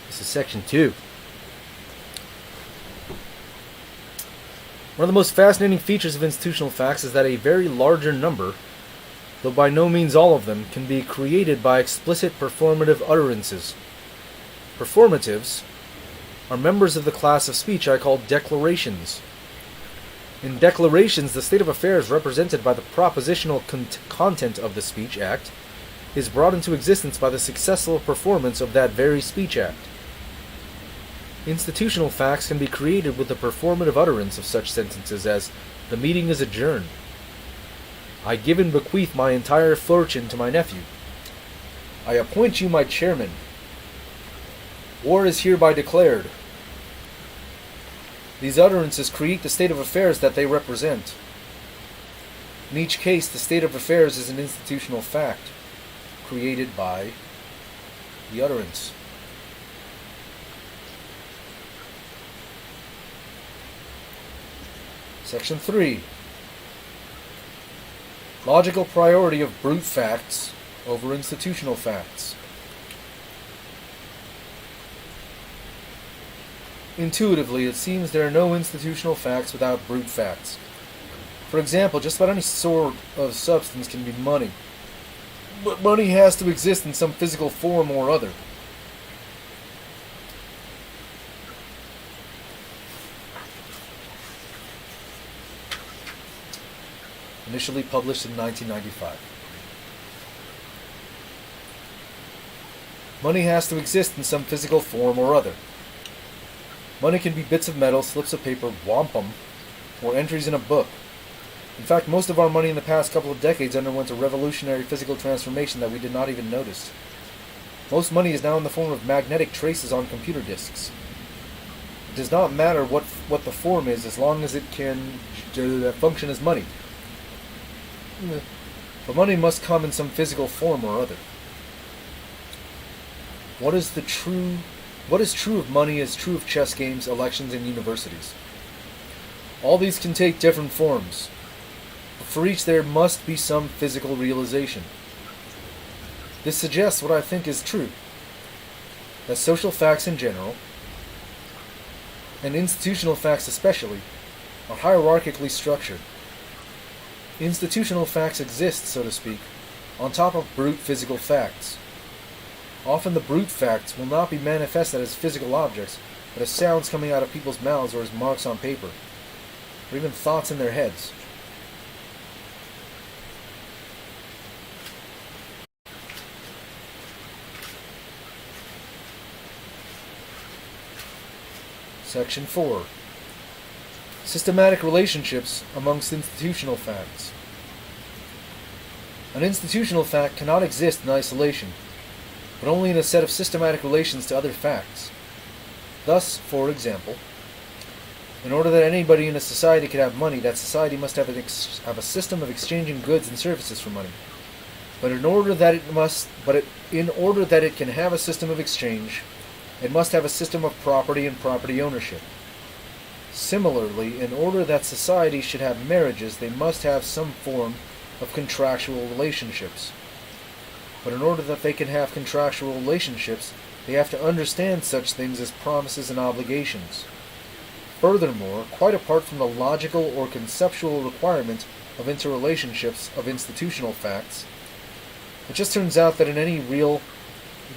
This is section 2. One of the most fascinating features of institutional facts is that a very larger number, though by no means all of them, can be created by explicit performative utterances. Performatives are members of the class of speech I call declarations. In declarations, the state of affairs represented by the propositional content of the Speech Act is brought into existence by the successful performance of that very Speech Act. Institutional facts can be created with the performative utterance of such sentences as, "The meeting is adjourned," "I give and bequeath my entire fortune to my nephew," "I appoint you my chairman," "War is hereby declared." These utterances create the state of affairs that they represent. In each case, the state of affairs is an institutional fact, created by the utterance. Section 3. Logical priority of brute facts over institutional facts. Intuitively, it seems there are no institutional facts without brute facts. For example, just about any sort of substance can be money. But money has to exist in some physical form or other. Initially published in 1995. Money has to exist in some physical form or other. Money can be bits of metal, slips of paper, wampum, or entries in a book. In fact, most of our money in the past couple of decades underwent a revolutionary physical transformation that we did not even notice. Most money is now in the form of magnetic traces on computer disks. It does not matter what the form is as long as it can function as money. But money must come in some physical form or other. What is true of money is true of chess games, elections, and universities. All these can take different forms, but for each there must be some physical realization. This suggests what I think is true, that social facts in general, and institutional facts especially, are hierarchically structured. Institutional facts exist, so to speak, on top of brute physical facts. Often the brute facts will not be manifested as physical objects, but as sounds coming out of people's mouths or as marks on paper, or even thoughts in their heads. Section 4. Systematic relationships amongst institutional facts. An institutional fact cannot exist in isolation, but only in a set of systematic relations to other facts. Thus, for example, in order that anybody in a society can have money, that society must have a system of exchanging goods and services for money. But in order that it can have a system of exchange, it must have a system of property and property ownership. Similarly, in order that society should have marriages, they must have some form of contractual relationships. but in order that they can have contractual relationships, they have to understand such things as promises and obligations. Furthermore, quite apart from the logical or conceptual requirement of interrelationships of institutional facts, it just turns out that in any real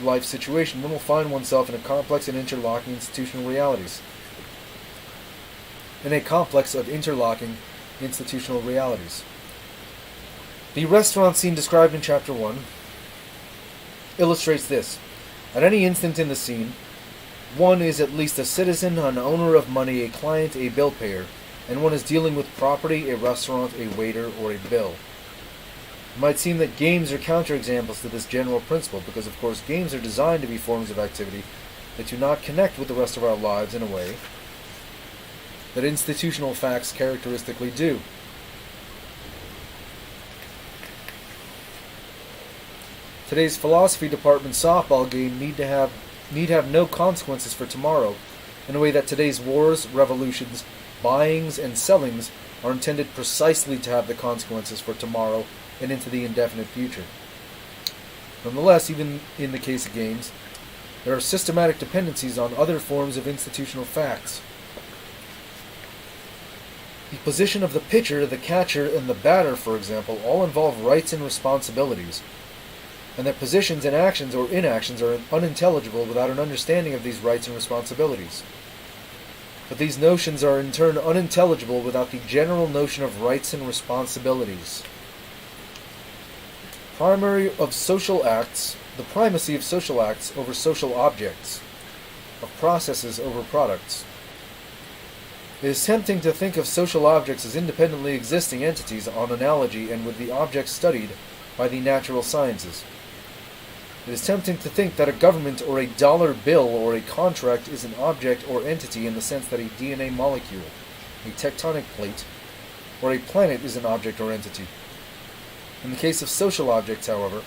life situation one will find oneself in a complex and interlocking institutional realities. In a complex of interlocking institutional realities. The restaurant scene described in Chapter 1 illustrates this. At any instant in the scene, one is at least a citizen, an owner of money, a client, a bill payer, and one is dealing with property, a restaurant, a waiter, or a bill. It might seem that games are counterexamples to this general principle, because of course games are designed to be forms of activity that do not connect with the rest of our lives in a way that institutional facts characteristically do. Today's philosophy department softball game need have no consequences for tomorrow, in a way that today's wars, revolutions, buyings, and sellings are intended precisely to have the consequences for tomorrow and into the indefinite future. Nonetheless, even in the case of games, there are systematic dependencies on other forms of institutional facts. The position of the pitcher, the catcher, and the batter, for example, all involve rights and responsibilities, and their positions and actions or inactions are unintelligible without an understanding of these rights and responsibilities. But these notions are in turn unintelligible without the general notion of rights and responsibilities. The primacy of social acts over social objects, of processes over products. It is tempting to think of social objects as independently existing entities on analogy and with the objects studied by the natural sciences. It is tempting to think that a government or a dollar bill or a contract is an object or entity in the sense that a DNA molecule, a tectonic plate, or a planet is an object or entity. In the case of social objects, however,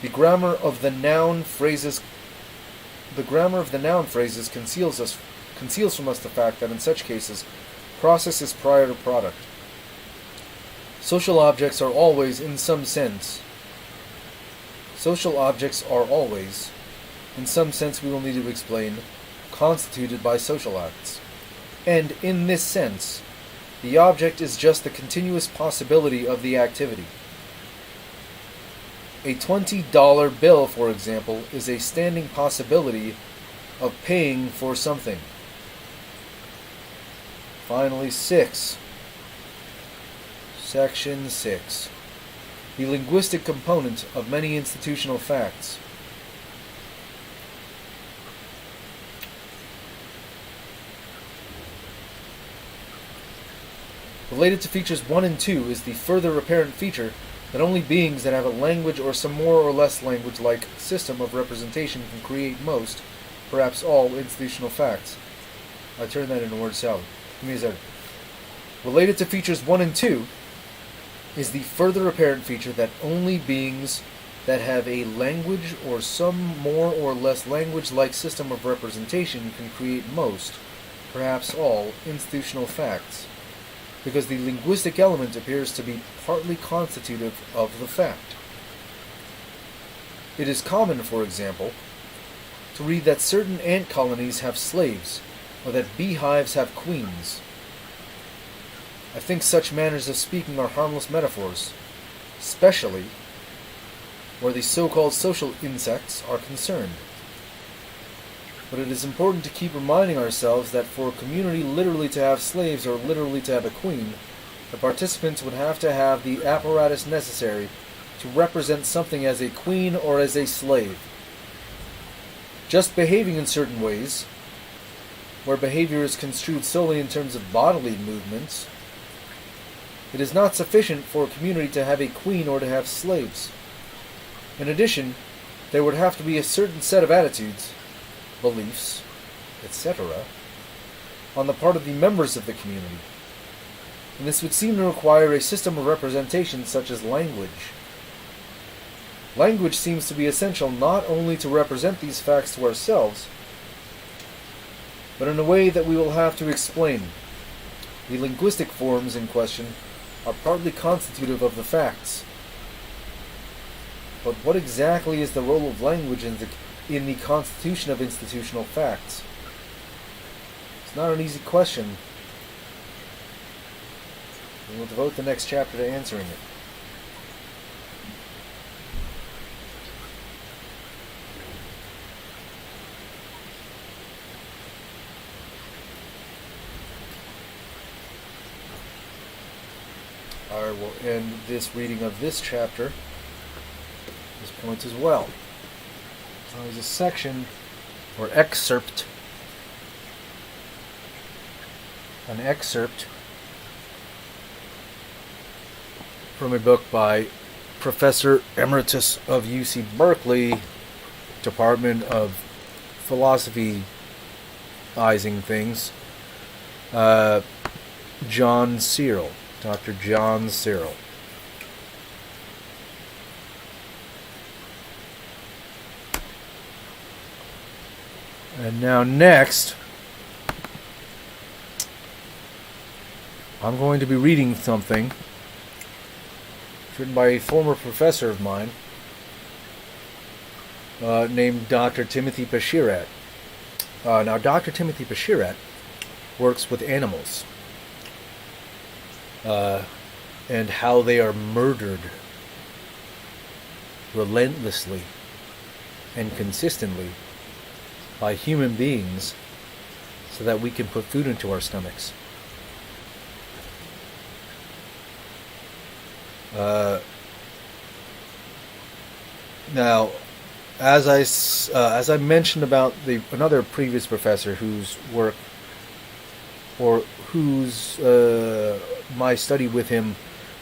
the grammar of the noun phrases conceals from us the fact that in such cases, process is prior to product. Social objects are always, in some sense, we will need to explain, constituted by social acts. And in this sense, the object is just the continuous possibility of the activity. A $20 bill, for example, is a standing possibility of paying for something. Finally, 6. Section 6. The linguistic component of many institutional facts. Related to features 1 and 2 is the further apparent feature that only beings that have a language or some more or less language-like system of representation can create most, perhaps all, institutional facts. I turned that into word salad. Give me a second. Related to features 1 and 2 is the further apparent feature that only beings that have a language or some more or less language-like system of representation can create most, perhaps all, institutional facts, because the linguistic element appears to be partly constitutive of the fact. It is common, for example, to read that certain ant colonies have slaves, or that beehives have queens. I think such manners of speaking are harmless metaphors, especially where the so-called social insects are concerned. But it is important to keep reminding ourselves that for a community literally to have slaves or literally to have a queen, the participants would have to have the apparatus necessary to represent something as a queen or as a slave. Just behaving in certain ways, where behavior is construed solely in terms of bodily movements, it is not sufficient for a community to have a queen or to have slaves. In addition, there would have to be a certain set of attitudes, beliefs, etc., on the part of the members of the community. And this would seem to require a system of representation such as language. Language seems to be essential not only to represent these facts to ourselves, but in a way that we will have to explain. The linguistic forms in question are partly constitutive of the facts. But what exactly is the role of language in the constitution of institutional facts? It's not an easy question. We will devote the next chapter to answering it. I will end this reading of this chapter, this point as well. So there's a section, or excerpt, an excerpt from a book by Professor Emeritus of UC Berkeley, Department of Philosophy-izing things, John Searle. Dr. John Searle. And now next, I'm going to be reading something written by a former professor of mine named Dr. Timothy Bashirat. Now, Dr. Timothy Bashirat works with animals. And how they are murdered relentlessly and consistently by human beings so that we can put food into our stomachs. Now, as I mentioned about another previous professor whose work, or whose my study with him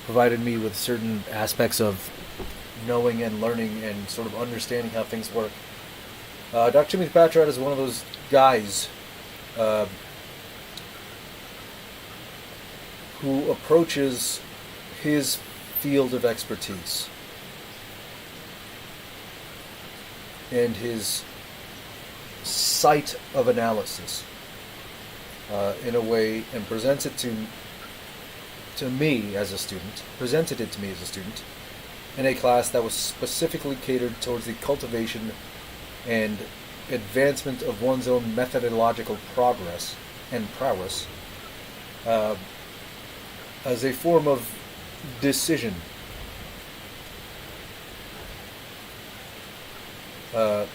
provided me with certain aspects of knowing and learning and sort of understanding how things work. Dr. Timothy Bashirat is one of those guys who approaches his field of expertise and his site of analysis in a way, and presents it to me as a student, presented it to me as a student in a class that was specifically catered towards the cultivation and advancement of one's own methodological progress and prowess as a form of decision. A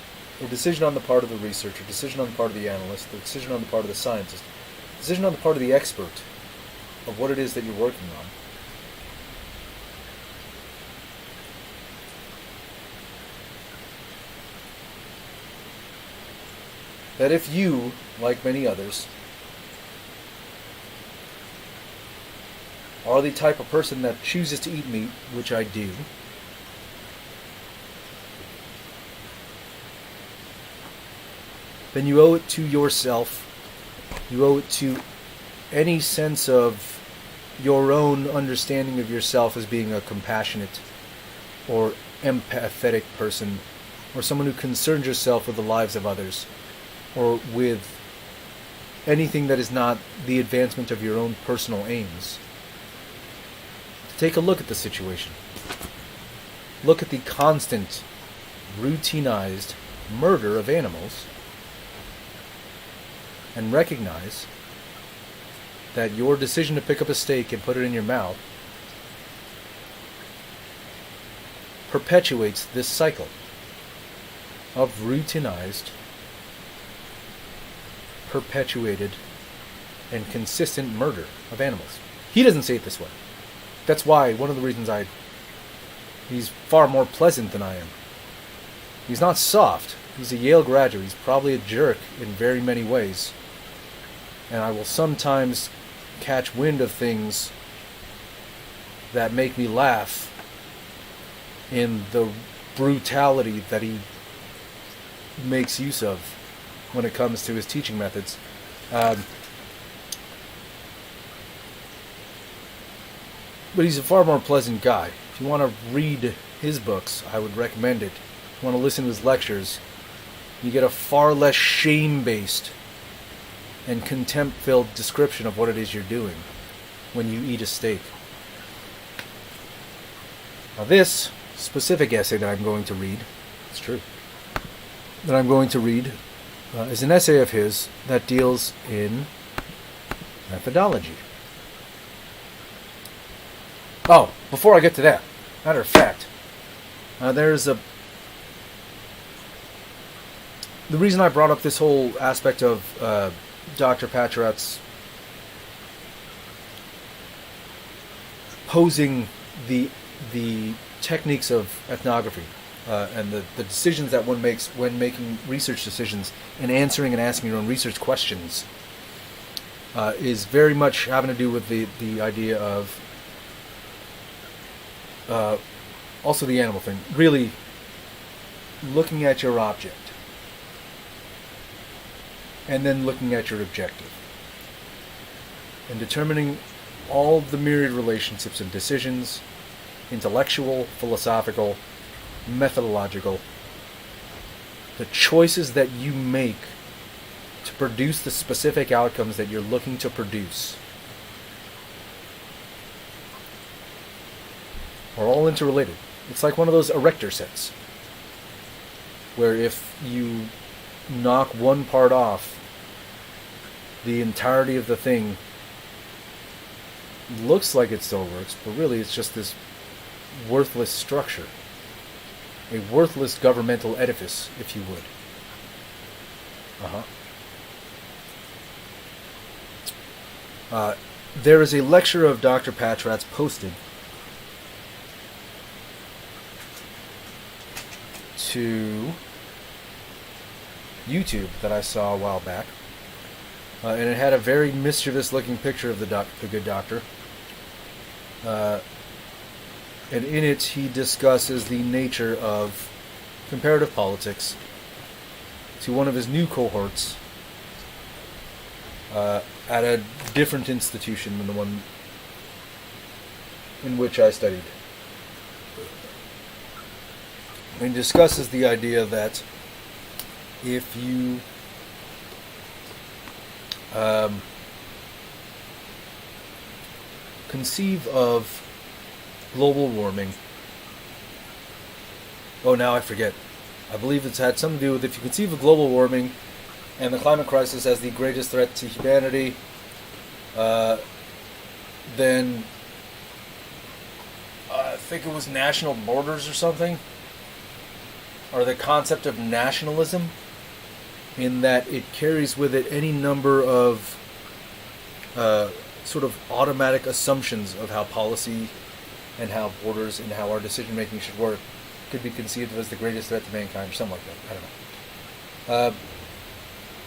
decision on the part of the researcher, decision on the part of the analyst, a decision on the part of the scientist, decision on the part of the expert of what it is that you're working on. That if you, like many others, are the type of person that chooses to eat meat, which I do, then you owe it to yourself, you owe it to any sense of your own understanding of yourself as being a compassionate or empathetic person, or someone who concerns yourself with the lives of others, or with anything that is not the advancement of your own personal aims. Take a look at the situation. Look at the constant, routinized murder of animals, and recognize that your decision to pick up a steak and put it in your mouth perpetuates this cycle of routinized, perpetuated, and consistent murder of animals. He doesn't say it this way. That's why, one of the reasons he's far more pleasant than I am. He's not soft. He's a Yale graduate. He's probably a jerk in very many ways. And I will sometimes catch wind of things that make me laugh in the brutality that he makes use of when it comes to his teaching methods. But he's a far more pleasant guy. If you want to read his books, I would recommend it. If you want to listen to his lectures, you get a far less shame-based and contempt-filled description of what it is you're doing when you eat a steak. Now this specific essay that I'm going to read, it's true, that I'm going to read is an essay of his that deals in methodology. Oh, before I get to that, matter of fact, the reason I brought up this whole aspect of Dr. Patrat's posing the techniques of ethnography and the decisions that one makes when making research decisions and answering and asking your own research questions is very much having to do with the idea of also the animal thing, really looking at your object and then looking at your objective and determining all the myriad relationships and decisions, intellectual, philosophical, methodological, the choices that you make to produce the specific outcomes that you're looking to produce are all interrelated. It's like one of those erector sets, where if you knock one part off, the entirety of the thing looks like it still works, but really it's just this worthless structure. A worthless governmental edifice, if you would. There is a lecture of Dr. Patrat's posted to YouTube that I saw a while back. And it had a very mischievous-looking picture of the good doctor. And in it, he discusses the nature of comparative politics to one of his new cohorts at a different institution than the one in which I studied. And he discusses the idea that if you conceive of global warming. Oh, now I forget. I believe it's had something to do with if you conceive of global warming and the climate crisis as the greatest threat to humanity, then I think it was national borders or something, or the concept of nationalism, in that it carries with it any number of sort of automatic assumptions of how policy and how borders and how our decision making should work could be conceived of as the greatest threat to mankind or something like that. I don't know.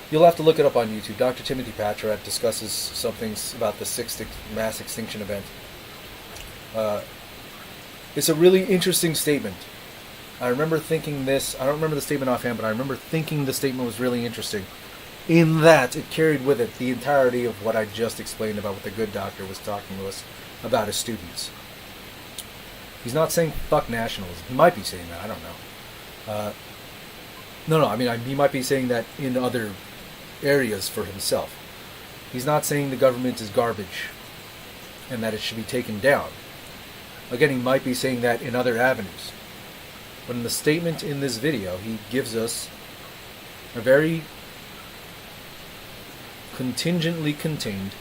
You'll have to look it up on YouTube. Dr. Timothy Patrat discusses some things about the sixth mass extinction event. It's a really interesting statement. I remember thinking this, I don't remember the statement offhand, but I remember thinking the statement was really interesting in that it carried with it the entirety of what I just explained about what the good doctor was talking to us about his students. He's not saying fuck nationalism. He might be saying that, I don't know. He might be saying that in other areas for himself. He's not saying the government is garbage and that it should be taken down. Again, he might be saying that in other avenues. But in the statement in this video, he gives us a very contingently contained,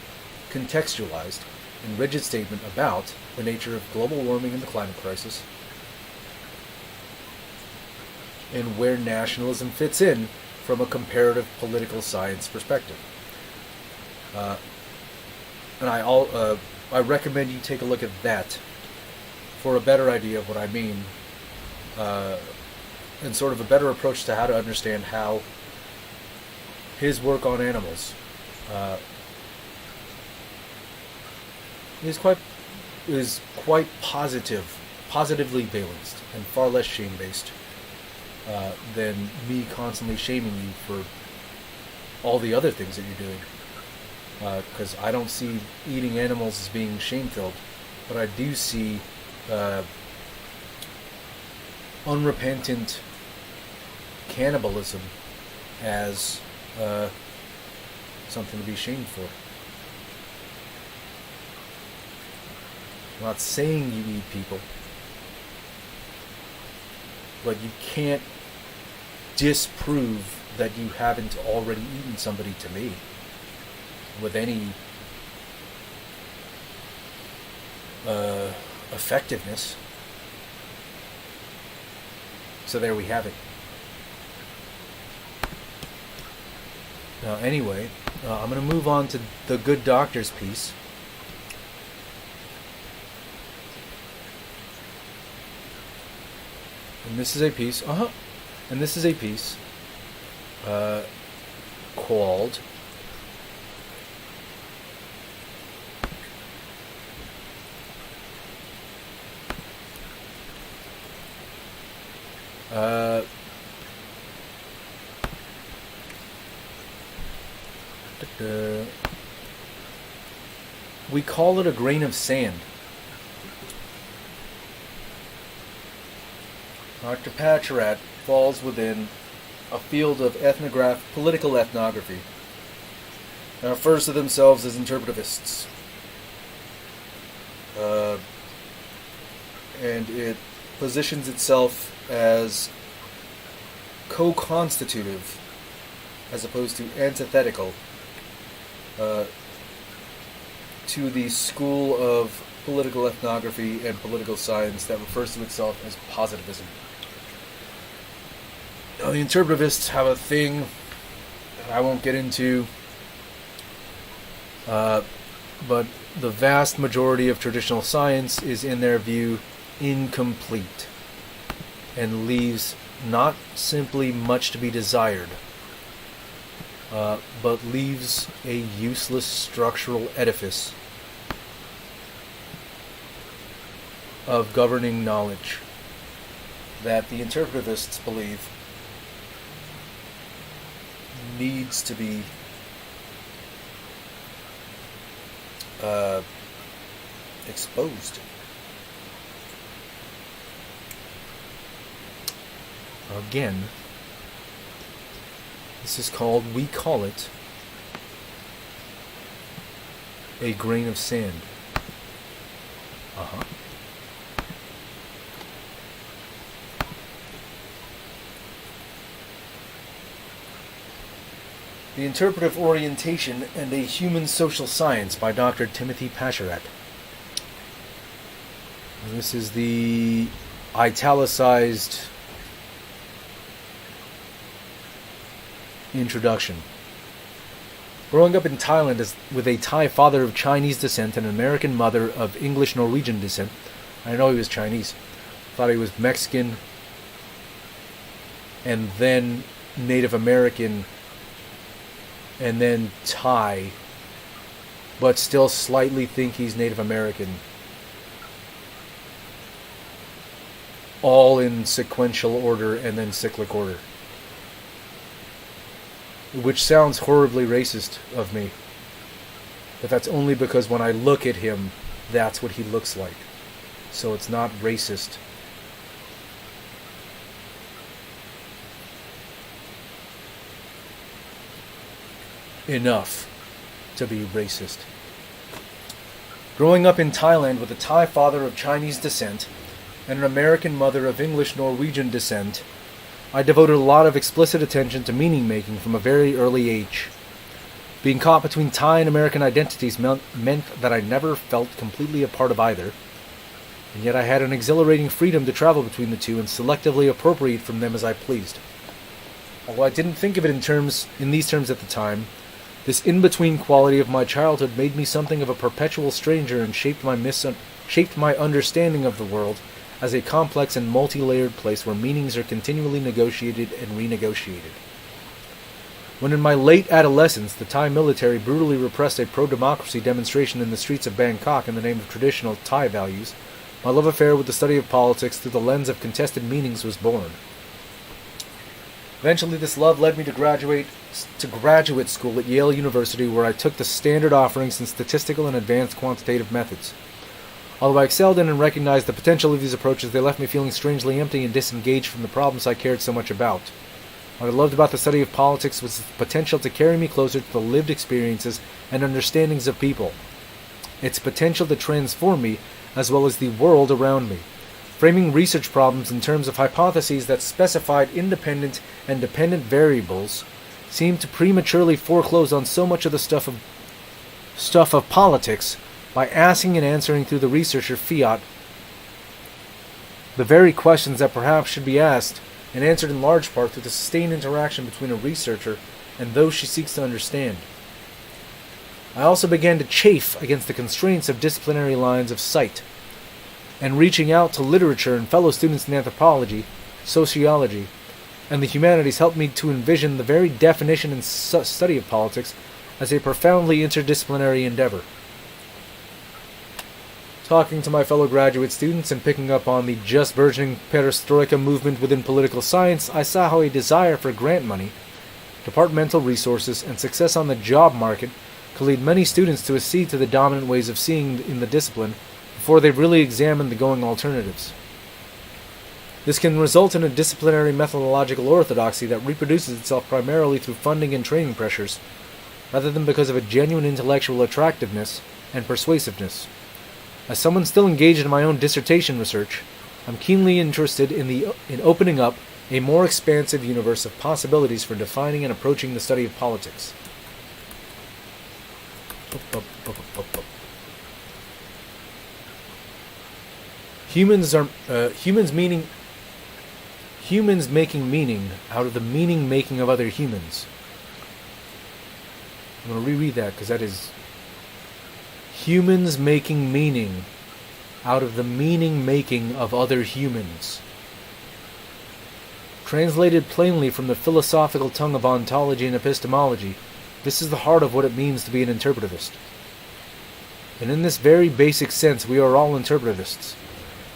contextualized, and rigid statement about the nature of global warming and the climate crisis, and where nationalism fits in from a comparative political science perspective. And I recommend you take a look at that for a better idea of what I mean, and sort of a better approach to how to understand how his work on animals is quite positively balanced and far less shame-based than me constantly shaming you for all the other things that you're doing. Because I don't see eating animals as being shame-filled, but I do see unrepentant cannibalism as something to be shamed for. I'm not saying you eat people. but you can't disprove that you haven't already eaten somebody to me with any effectiveness. So there we have it. Anyway, I'm going to move on to the Good Doctor's piece. And this is a piece, called we call it a grain of sand. Dr. Pacharat falls within a field of political ethnography, and refers to themselves as interpretivists. And it positions itself as co-constitutive as opposed to antithetical to the school of political ethnography and political science that refers to itself as positivism. Now, the interpretivists have a thing that I won't get into, but the vast majority of traditional science is, in their view, incomplete and leaves not simply much to be desired, but leaves a useless structural edifice of governing knowledge that the interpretivists believe needs to be exposed. Again, this is called, we call it, a grain of sand. The Interpretive Orientation and a Human Social Science by Dr. Timothy Pacharat. This is the italicized introduction. Growing up in Thailand with a Thai father of Chinese descent and an American mother of English-Norwegian descent, I know he was Chinese. Thought he was Mexican and then Native American and then Thai, but still slightly think he's Native American. All in sequential order and then cyclic order. Which sounds horribly racist of me. But that's only because when I look at him, that's what he looks like. So it's not racist. Enough to be racist. Growing up in Thailand with a Thai father of Chinese descent and an American mother of English-Norwegian descent, I devoted a lot of explicit attention to meaning-making from a very early age. Being caught between Thai and American identities meant that I never felt completely a part of either, and yet I had an exhilarating freedom to travel between the two and selectively appropriate from them as I pleased. Although I didn't think of it in these terms at the time, this in-between quality of my childhood made me something of a perpetual stranger and shaped my understanding of the world as a complex and multi-layered place where meanings are continually negotiated and renegotiated. When in my late adolescence, the Thai military brutally repressed a pro-democracy demonstration in the streets of Bangkok in the name of traditional Thai values, my love affair with the study of politics through the lens of contested meanings was born. Eventually, this love led me to graduate school at Yale University, where I took the standard offerings in statistical and advanced quantitative methods. Although I excelled in and recognized the potential of these approaches, they left me feeling strangely empty and disengaged from the problems I cared so much about. What I loved about the study of politics was its potential to carry me closer to the lived experiences and understandings of people. Its potential to transform me, as well as the world around me. framing research problems in terms of hypotheses that specified independent and dependent variables, seemed to prematurely foreclose on so much of the stuff of politics by asking and answering through the researcher fiat the very questions that perhaps should be asked and answered in large part through the sustained interaction between a researcher and those she seeks to understand. I also began to chafe against the constraints of disciplinary lines of sight, and reaching out to literature and fellow students in anthropology, sociology, and the humanities helped me to envision the very definition and study of politics as a profoundly interdisciplinary endeavor. Talking to my fellow graduate students and picking up on the just burgeoning perestroika movement within political science, I saw how a desire for grant money, departmental resources, and success on the job market could lead many students to accede to the dominant ways of seeing in the discipline before they've really examined the going alternatives. This can result in a disciplinary methodological orthodoxy that reproduces itself primarily through funding and training pressures, rather than because of a genuine intellectual attractiveness and persuasiveness. As someone still engaged in my own dissertation research, I'm keenly interested in opening up a more expansive universe of possibilities for defining and approaching the study of politics. Humans making meaning out of the meaning making of other humans. I'm going to reread that because that is humans making meaning out of the meaning making of other humans. Translated plainly from the philosophical tongue of ontology and epistemology, this is the heart of what it means to be an interpretivist. And in this very basic sense, we are all interpretivists.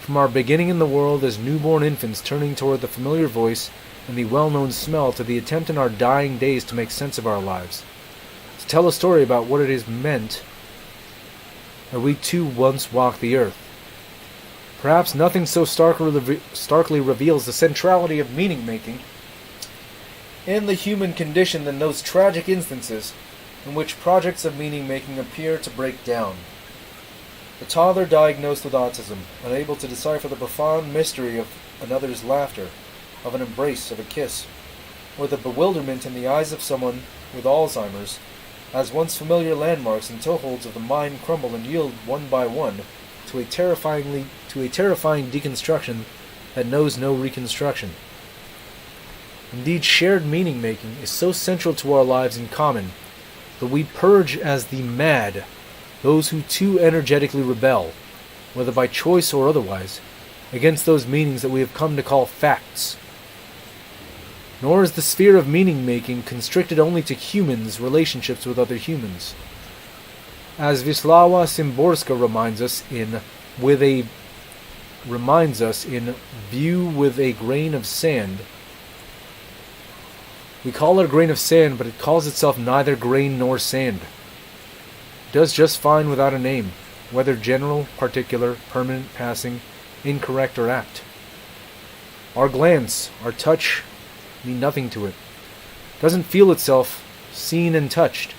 From our beginning in the world as newborn infants turning toward the familiar voice and the well-known smell to the attempt in our dying days to make sense of our lives. To tell a story about what it is meant that we too once walked the earth. Perhaps nothing so starkly reveals the centrality of meaning-making in the human condition than those tragic instances in which projects of meaning-making appear to break down. The toddler diagnosed with autism, unable to decipher the profound mystery of another's laughter, of an embrace, of a kiss, or the bewilderment in the eyes of someone with Alzheimer's, as once familiar landmarks and toeholds of the mind crumble and yield one by one to a terrifying deconstruction that knows no reconstruction. Indeed, shared meaning-making is so central to our lives in common that we purge as the mad those who too energetically rebel, whether by choice or otherwise, against those meanings that we have come to call facts. Nor is the sphere of meaning-making constricted only to humans' relationships with other humans. As Wisława Szymborska reminds us in View with a Grain of Sand, we call it a grain of sand, but it calls itself neither grain nor sand. It does just fine without a name, whether general, particular, permanent, passing, incorrect, or apt. Our glance, our touch, mean nothing to it. It doesn't feel itself seen and touched.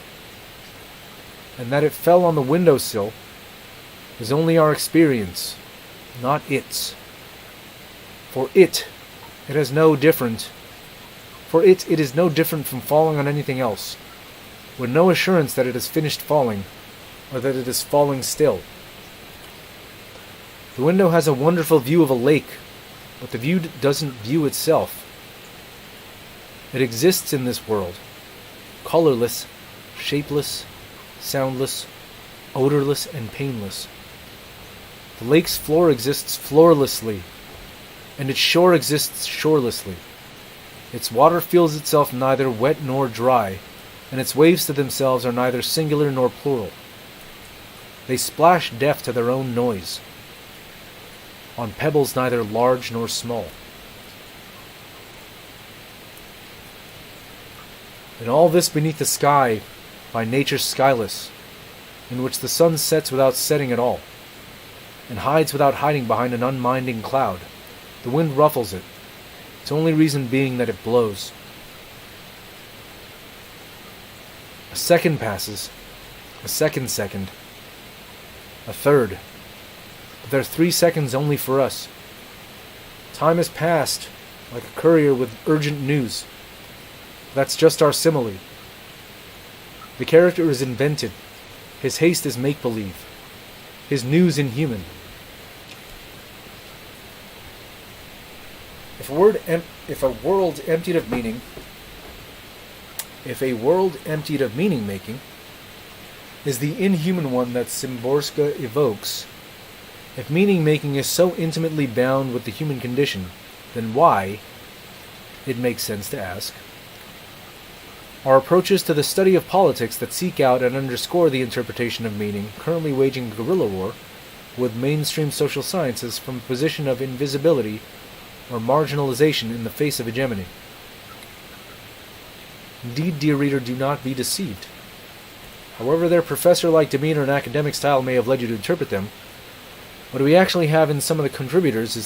And that it fell on the windowsill is only our experience, not its. For it is no different from falling on anything else, with no assurance that it has finished falling, or that it is falling still. The window has a wonderful view of a lake, but the view doesn't view itself. It exists in this world, colorless, shapeless, soundless, odorless, and painless. The lake's floor exists floorlessly, and its shore exists shorelessly. Its water feels itself neither wet nor dry, and its waves to themselves are neither singular nor plural. They splash deaf to their own noise, on pebbles neither large nor small. And all this beneath the sky, by nature skyless, in which the sun sets without setting at all, and hides without hiding behind an unminding cloud. The wind ruffles it, its only reason being that it blows. A second passes, a second, a third. But there are 3 seconds only for us, Time has passed, like a courier with urgent news. That's just our simile. The character is invented. His haste is make-believe. His news inhuman. If a world emptied of meaning, making is the inhuman one that Szymborska evokes, if meaning-making is so intimately bound with the human condition, then why, it makes sense to ask, are approaches to the study of politics that seek out and underscore the interpretation of meaning currently waging guerrilla war with mainstream social sciences from a position of invisibility or marginalization in the face of hegemony? Indeed, dear reader, do not be deceived. However their professor-like demeanor and academic style may have led you to interpret them, what we actually have in some of the contributors to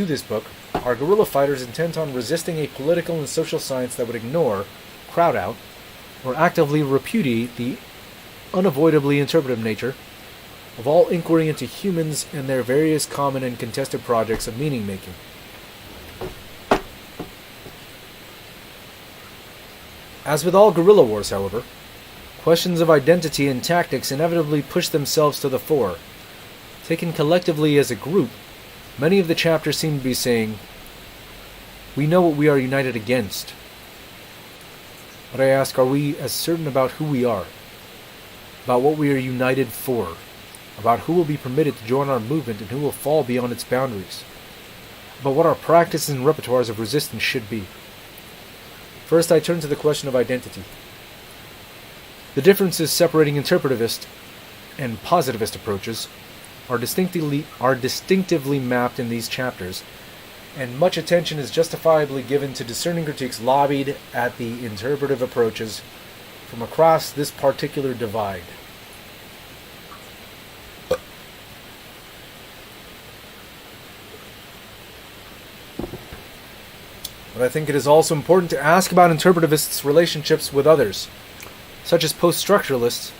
this book are guerrilla fighters intent on resisting a political and social science that would ignore, crowd out, or actively repudiate the unavoidably interpretive nature of all inquiry into humans and their various common and contested projects of meaning-making. As with all guerrilla wars, however, questions of identity and tactics inevitably push themselves to the fore. Taken collectively as a group, many of the chapters seem to be saying, we know what we are united against. But I ask, are we as certain about who we are? About what we are united for? About who will be permitted to join our movement and who will fall beyond its boundaries? About what our practices and repertoires of resistance should be? First, I turn to the question of identity. The differences separating interpretivist and positivist approaches are distinctively mapped in these chapters, and much attention is justifiably given to discerning critiques lobbied at the interpretive approaches from across this particular divide. But I think it is also important to ask about interpretivists' relationships with others, such as post-structuralists,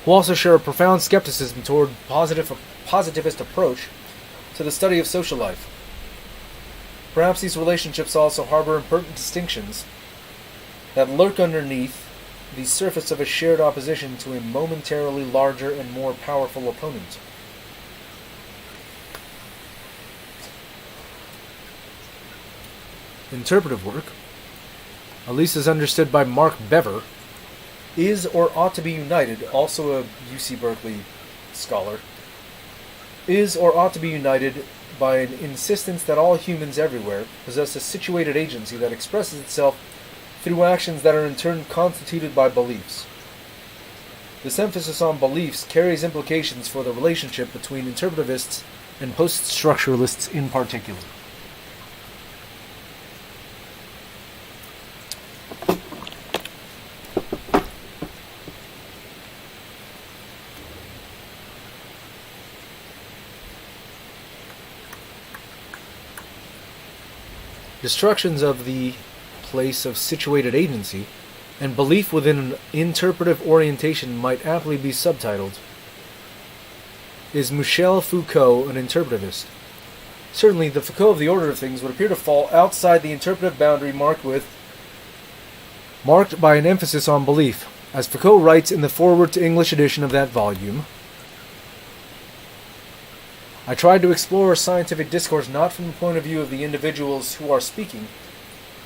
who also share a profound skepticism toward positivist approach to the study of social life. Perhaps these relationships also harbor important distinctions that lurk underneath the surface of a shared opposition to a momentarily larger and more powerful opponent. Interpretive work, at least as understood by Mark Bever, is or ought to be united, also a UC Berkeley scholar, is or ought to be united by an insistence that all humans everywhere possess a situated agency that expresses itself through actions that are in turn constituted by beliefs. This emphasis on beliefs carries implications for the relationship between interpretivists and post-structuralists in particular. Destructions of the place of situated agency and belief within an interpretive orientation might aptly be subtitled, Is Michel Foucault an interpretivist? Certainly, the Foucault of the order of things would appear to fall outside the interpretive boundary marked by an emphasis on belief. As Foucault writes in the foreword to English edition of that volume, I tried to explore scientific discourse not from the point of view of the individuals who are speaking,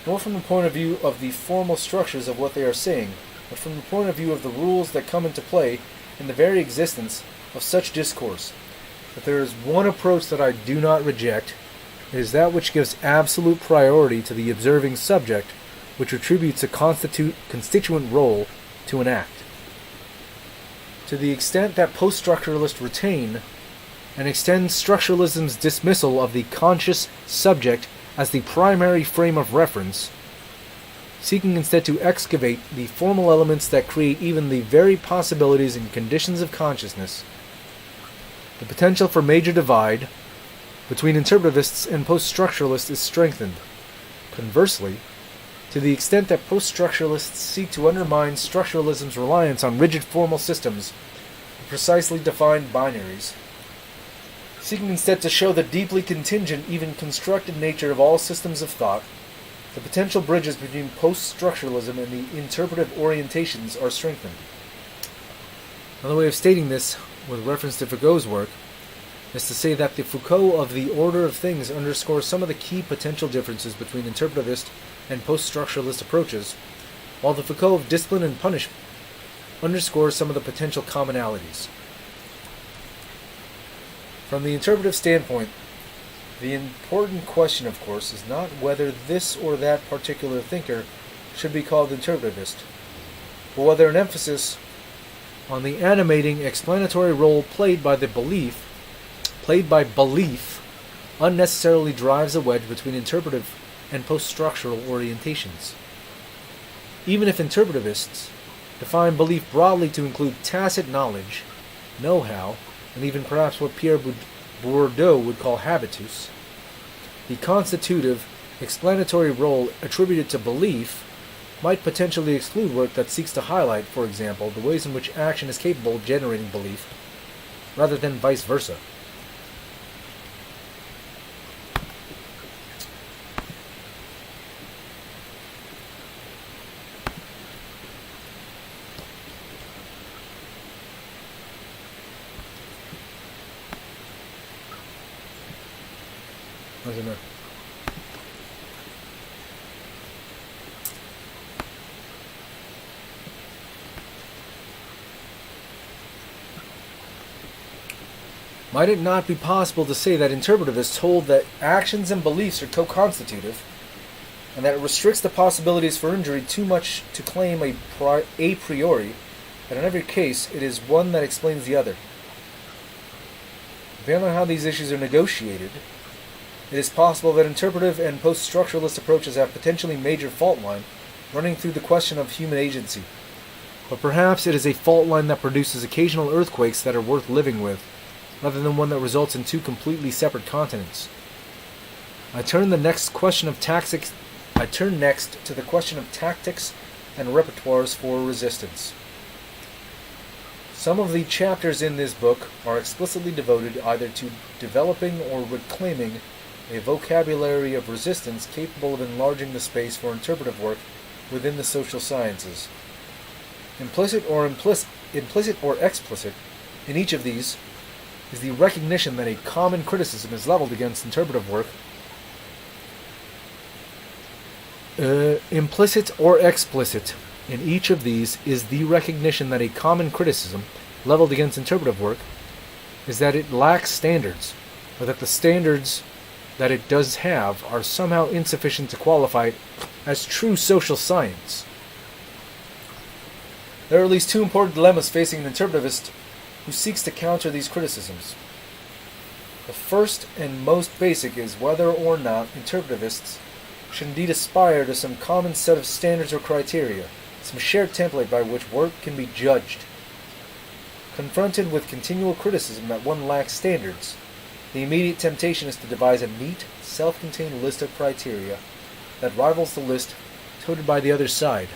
nor from the point of view of the formal structures of what they are saying, but from the point of view of the rules that come into play in the very existence of such discourse. But there is one approach that I do not reject. It is that which gives absolute priority to the observing subject, which attributes a constituent role to an act. To the extent that post-structuralists retain and extend structuralism's dismissal of the conscious subject as the primary frame of reference, seeking instead to excavate the formal elements that create even the very possibilities and conditions of consciousness, the potential for major divide between interpretivists and post-structuralists is strengthened. Conversely, to the extent that post-structuralists seek to undermine structuralism's reliance on rigid formal systems, precisely defined binaries, seeking instead to show the deeply contingent, even constructed nature of all systems of thought, the potential bridges between post-structuralism and the interpretive orientations are strengthened. Another way of stating this, with reference to Foucault's work, is to say that the Foucault of the order of things underscores some of the key potential differences between interpretivist and post-structuralist approaches, while the Foucault of discipline and punishment underscores some of the potential commonalities. From the interpretive standpoint, the important question, of course, is not whether this or that particular thinker should be called interpretivist, but whether an emphasis on the animating explanatory role played by belief unnecessarily drives a wedge between interpretive and post-structural orientations. Even if interpretivists define belief broadly to include tacit knowledge, know-how, and even perhaps what Pierre Bourdieu would call habitus, the constitutive explanatory role attributed to belief might potentially exclude work that seeks to highlight, for example, the ways in which action is capable of generating belief, rather than vice versa. What's in there? Might it not be possible to say that interpretivists hold that actions and beliefs are co-constitutive, and that it restricts the possibilities for injury too much to claim a priori that in every case it is one that explains the other? Depending on how these issues are negotiated, it is possible that interpretive and post-structuralist approaches have potentially major fault line running through the question of human agency. But perhaps it is a fault line that produces occasional earthquakes that are worth living with, rather than one that results in two completely separate continents. I turn next to the question of tactics and repertoires for resistance. Some of the chapters in this book are explicitly devoted either to developing or reclaiming a vocabulary of resistance capable of enlarging the space for interpretive work within the social sciences. Implicit or explicit in each of these is the recognition that a common criticism is leveled against interpretive work. Implicit or explicit in each of these is the recognition that a common criticism leveled against interpretive work is that it lacks standards, or that the standards that it does have are somehow insufficient to qualify it as true social science. There are at least two important dilemmas facing an interpretivist who seeks to counter these criticisms. The first and most basic is whether or not interpretivists should indeed aspire to some common set of standards or criteria, some shared template by which work can be judged. Confronted with continual criticism that one lacks standards, the immediate temptation is to devise a neat, self-contained list of criteria that rivals the list toted by the other side.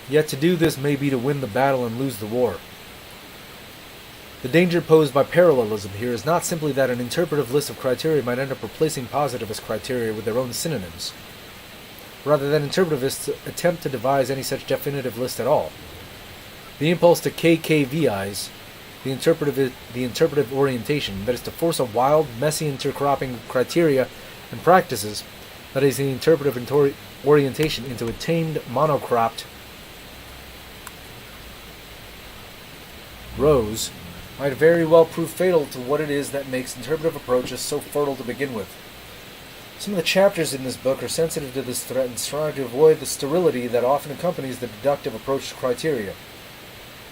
Yet to do this may be to win the battle and lose the war. The danger posed by parallelism here is not simply that an interpretive list of criteria might end up replacing positivist criteria with their own synonyms, rather than interpretivists attempt to devise any such definitive list at all. The impulse to KKVIs, the interpretive orientation, that is to force a wild, messy intercropping of criteria and practices, that is the interpretive orientation, into a tamed, monocropped rows, might very well prove fatal to what it is that makes interpretive approaches so fertile to begin with. Some of the chapters in this book are sensitive to this threat and strive to avoid the sterility that often accompanies the deductive approach to criteria.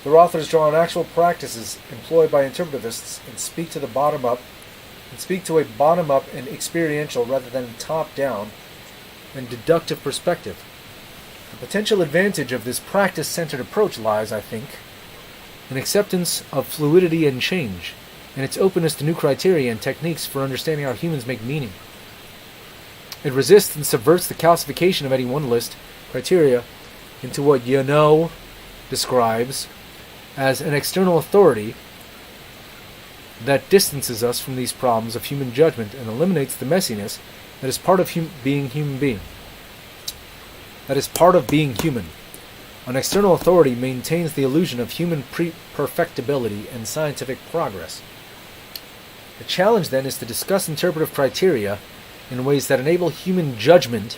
Their authors draw on actual practices employed by interpretivists and speak to a bottom-up and experiential rather than top-down and deductive perspective. The potential advantage of this practice-centered approach lies, I think, in acceptance of fluidity and change, and its openness to new criteria and techniques for understanding how humans make meaning. It resists and subverts the calcification of any one list criteria into what describes as an external authority that distances us from these problems of human judgment and eliminates the messiness that is part of being human being. That is part of being human. An external authority maintains the illusion of human perfectibility and scientific progress. The challenge then is to discuss interpretive criteria in ways that enable human judgment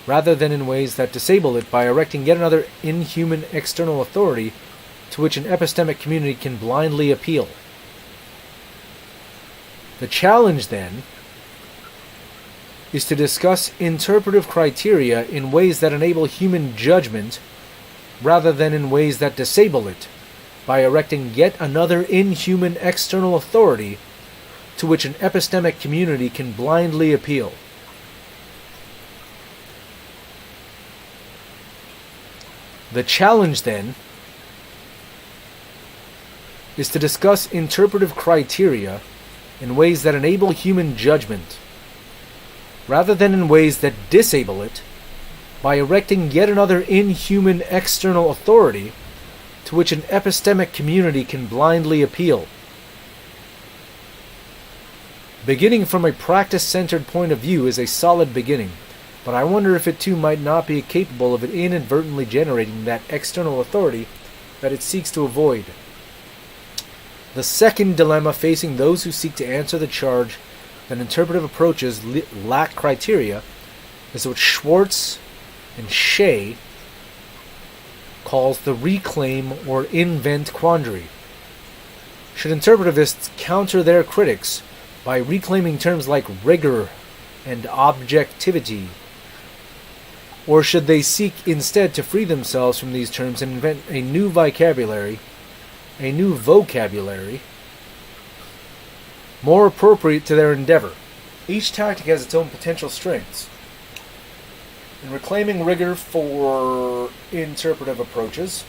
rather than in ways that disable it by erecting yet another inhuman external authority to which an epistemic community can blindly appeal. The challenge then is to discuss interpretive criteria in ways that enable human judgment rather than in ways that disable it by erecting yet another inhuman external authority to which an epistemic community can blindly appeal. The challenge, then, is to discuss interpretive criteria in ways that enable human judgment, rather than in ways that disable it, by erecting yet another inhuman external authority to which an epistemic community can blindly appeal. Beginning from a practice-centered point of view is a solid beginning, but I wonder if it too might not be capable of inadvertently generating that external authority that it seeks to avoid. The second dilemma facing those who seek to answer the charge that interpretive approaches lack criteria is what Schwartz and Shea calls the reclaim or invent quandary. Should interpretivists counter their critics by reclaiming terms like rigor and objectivity? Or should they seek instead to free themselves from these terms and invent a new vocabulary more appropriate to their endeavor? Each tactic has its own potential strengths. In reclaiming rigor for interpretive approaches,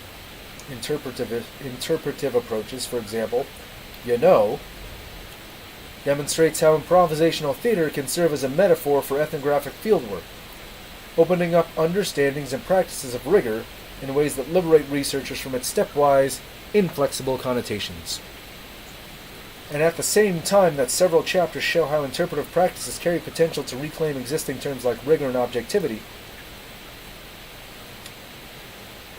for example, demonstrates how improvisational theater can serve as a metaphor for ethnographic fieldwork, opening up understandings and practices of rigor in ways that liberate researchers from its stepwise, inflexible connotations. And at the same time that several chapters show how interpretive practices carry potential to reclaim existing terms like rigor and objectivity,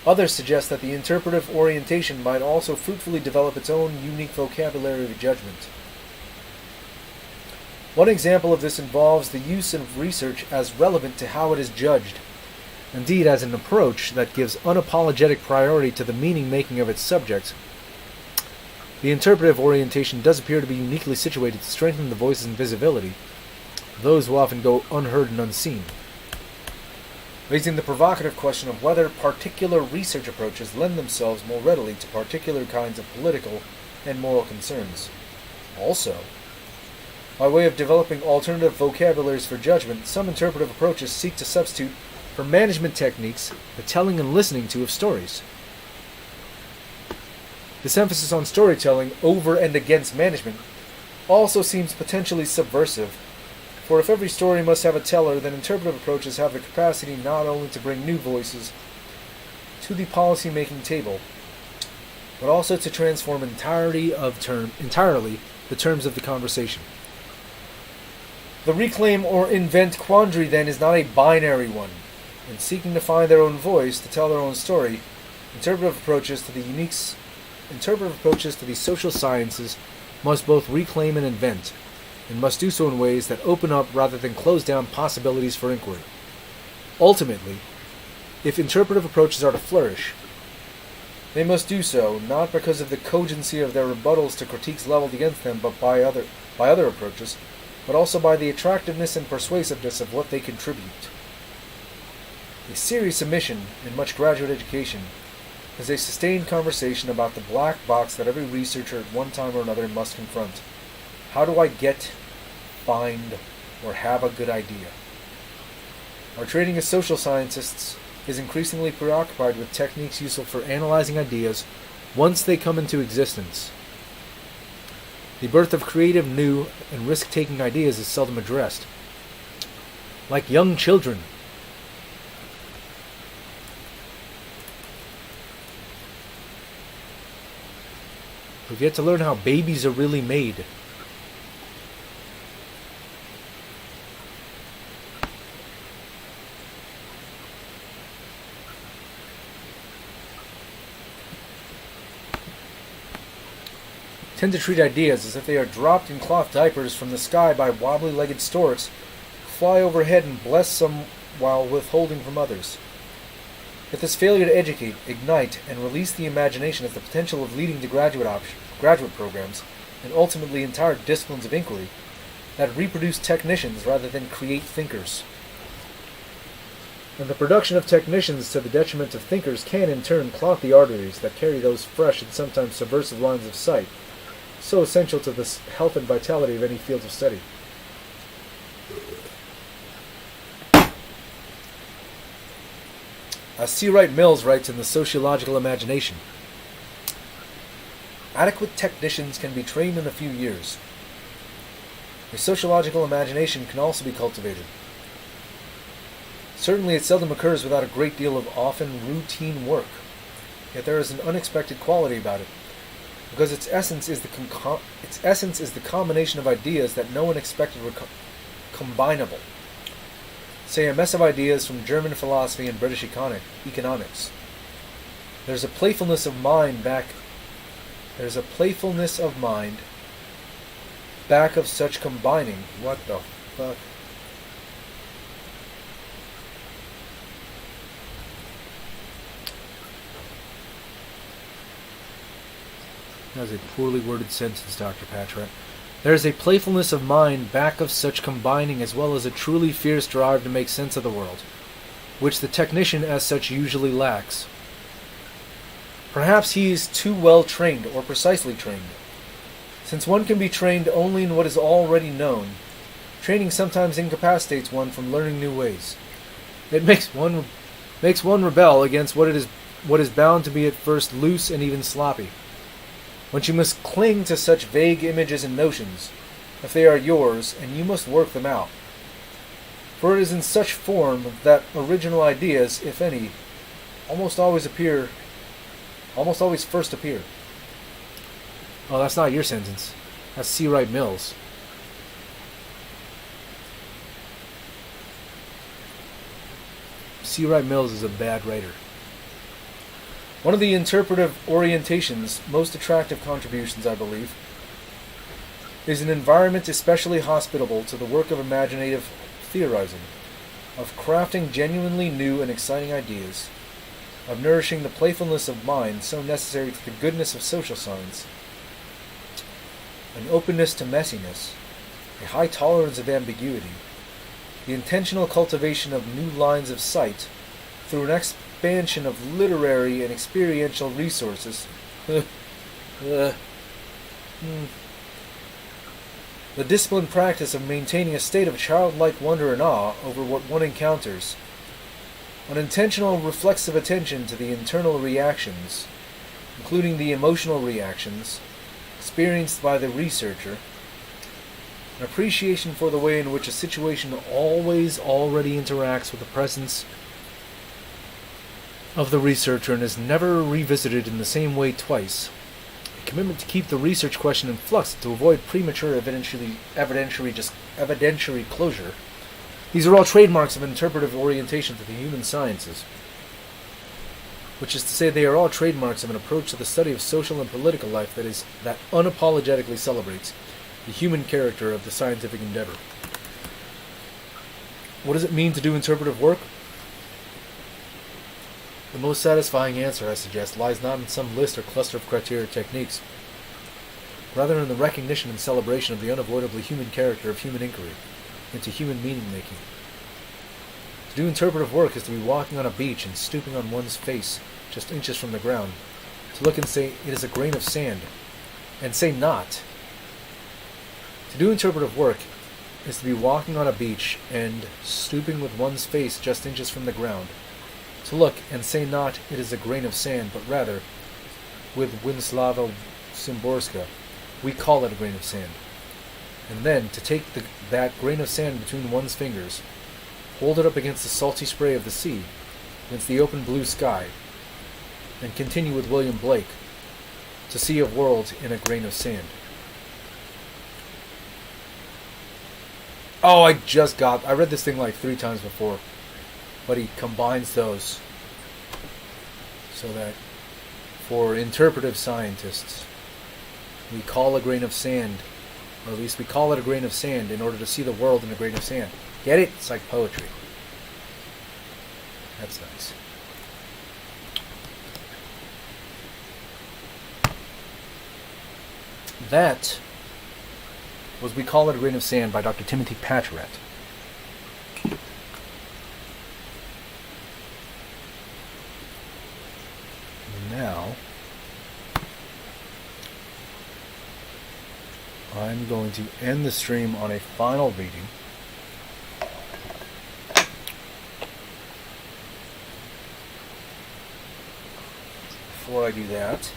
others suggest that the interpretive orientation might also fruitfully develop its own unique vocabulary of judgment. One example of this involves the use of research as relevant to how it is judged, indeed as an approach that gives unapologetic priority to the meaning-making of its subjects. The interpretive orientation does appear to be uniquely situated to strengthen the voices and visibility of those who often go unheard and unseen, raising the provocative question of whether particular research approaches lend themselves more readily to particular kinds of political and moral concerns. Also, by way of developing alternative vocabularies for judgment, some interpretive approaches seek to substitute for management techniques the telling and listening to of stories. This emphasis on storytelling over and against management also seems potentially subversive, for if every story must have a teller, then interpretive approaches have the capacity not only to bring new voices to the policy-making table, but also to transform entirely the terms of the conversation. The reclaim or invent quandary, then, is not a binary one. In seeking to find their own voice, to tell their own story, interpretive approaches to the social sciences must both reclaim and invent, and must do so in ways that open up rather than close down possibilities for inquiry. Ultimately, if interpretive approaches are to flourish, they must do so not because of the cogency of their rebuttals to critiques leveled against them, but by other approaches, but also by the attractiveness and persuasiveness of what they contribute. A serious submission in much graduate education is a sustained conversation about the black box that every researcher at one time or another must confront. How do I get, find, or have a good idea? Our training as social scientists is increasingly preoccupied with techniques useful for analyzing ideas once they come into existence. The birth of creative, new, and risk-taking ideas is seldom addressed. Like young children, We've yet to learn how babies are really made. Tend to treat ideas as if they are dropped in cloth diapers from the sky by wobbly-legged storks, fly overhead and bless some while withholding from others. Yet this failure to educate, ignite, and release the imagination has the potential of leading to graduate programs, and ultimately entire disciplines of inquiry, that reproduce technicians rather than create thinkers. And the production of technicians to the detriment of thinkers can in turn clot the arteries that carry those fresh and sometimes subversive lines of sight, so essential to the health and vitality of any field of study. As C. Wright Mills writes in the Sociological Imagination, adequate technicians can be trained in a few years. A sociological imagination can also be cultivated. Certainly it seldom occurs without a great deal of often routine work, yet there is an unexpected quality about it, because its essence is the combination of ideas that no one expected were combinable. Say a mess of ideas from German philosophy and British economics. There's a playfulness of mind back of such combining. What the fuck? That was a poorly worded sentence, Dr. Patrat. There is a playfulness of mind back of such combining, as well as a truly fierce drive to make sense of the world, which the technician as such usually lacks. Perhaps he is too well trained, or precisely trained. Since one can be trained only in what is already known, training sometimes incapacitates one from learning new ways. It makes one rebel against what is bound to be at first loose and even sloppy. When you must cling to such vague images and notions, if they are yours, and you must work them out. For it is in such form that original ideas, if any, almost always first appear. Oh, that's not your sentence. That's C. Wright Mills. C. Wright Mills is a bad writer. One of the interpretive orientation's most attractive contributions, I believe, is an environment especially hospitable to the work of imaginative theorizing, of crafting genuinely new and exciting ideas, of nourishing the playfulness of mind so necessary to the goodness of social science, an openness to messiness, a high tolerance of ambiguity, the intentional cultivation of new lines of sight through an expansion of literary and experiential resources. The disciplined practice of maintaining a state of childlike wonder and awe over what one encounters, an intentional reflexive attention to the internal reactions, including the emotional reactions, experienced by the researcher, an appreciation for the way in which a situation always already interacts with the presence of the researcher and is never revisited in the same way twice, a commitment to keep the research question in flux to avoid premature evidentiary closure. These are all trademarks of interpretive orientation to the human sciences, which is to say they are all trademarks of an approach to the study of social and political life that unapologetically celebrates the human character of the scientific endeavor. What does it mean to do interpretive work? The most satisfying answer, I suggest, lies not in some list or cluster of criteria or techniques, rather in the recognition and celebration of the unavoidably human character of human inquiry into human meaning-making. To do interpretive work is to be walking on a beach and stooping on one's face just inches from the ground, to look and say, it is a grain of sand, and say not. To do interpretive work is to be walking on a beach and stooping with one's face just inches from the ground, to look and say not, it is a grain of sand, but rather, with Winslava Szymborska, we call it a grain of sand. And then to take that grain of sand between one's fingers, hold it up against the salty spray of the sea, against the open blue sky, and continue with William Blake. to see a world in a grain of sand. Oh, I read this thing like 3 times before, but he combines those so that for interpretive scientists, we call a grain of sand, or at least we call it a grain of sand in order to see the world in a grain of sand. Get it? It's like poetry. That's nice. That was We Call It a Grain of Sand by Dr. Timothy Patchett. Now, I'm going to end the stream on a final reading. Before I do that,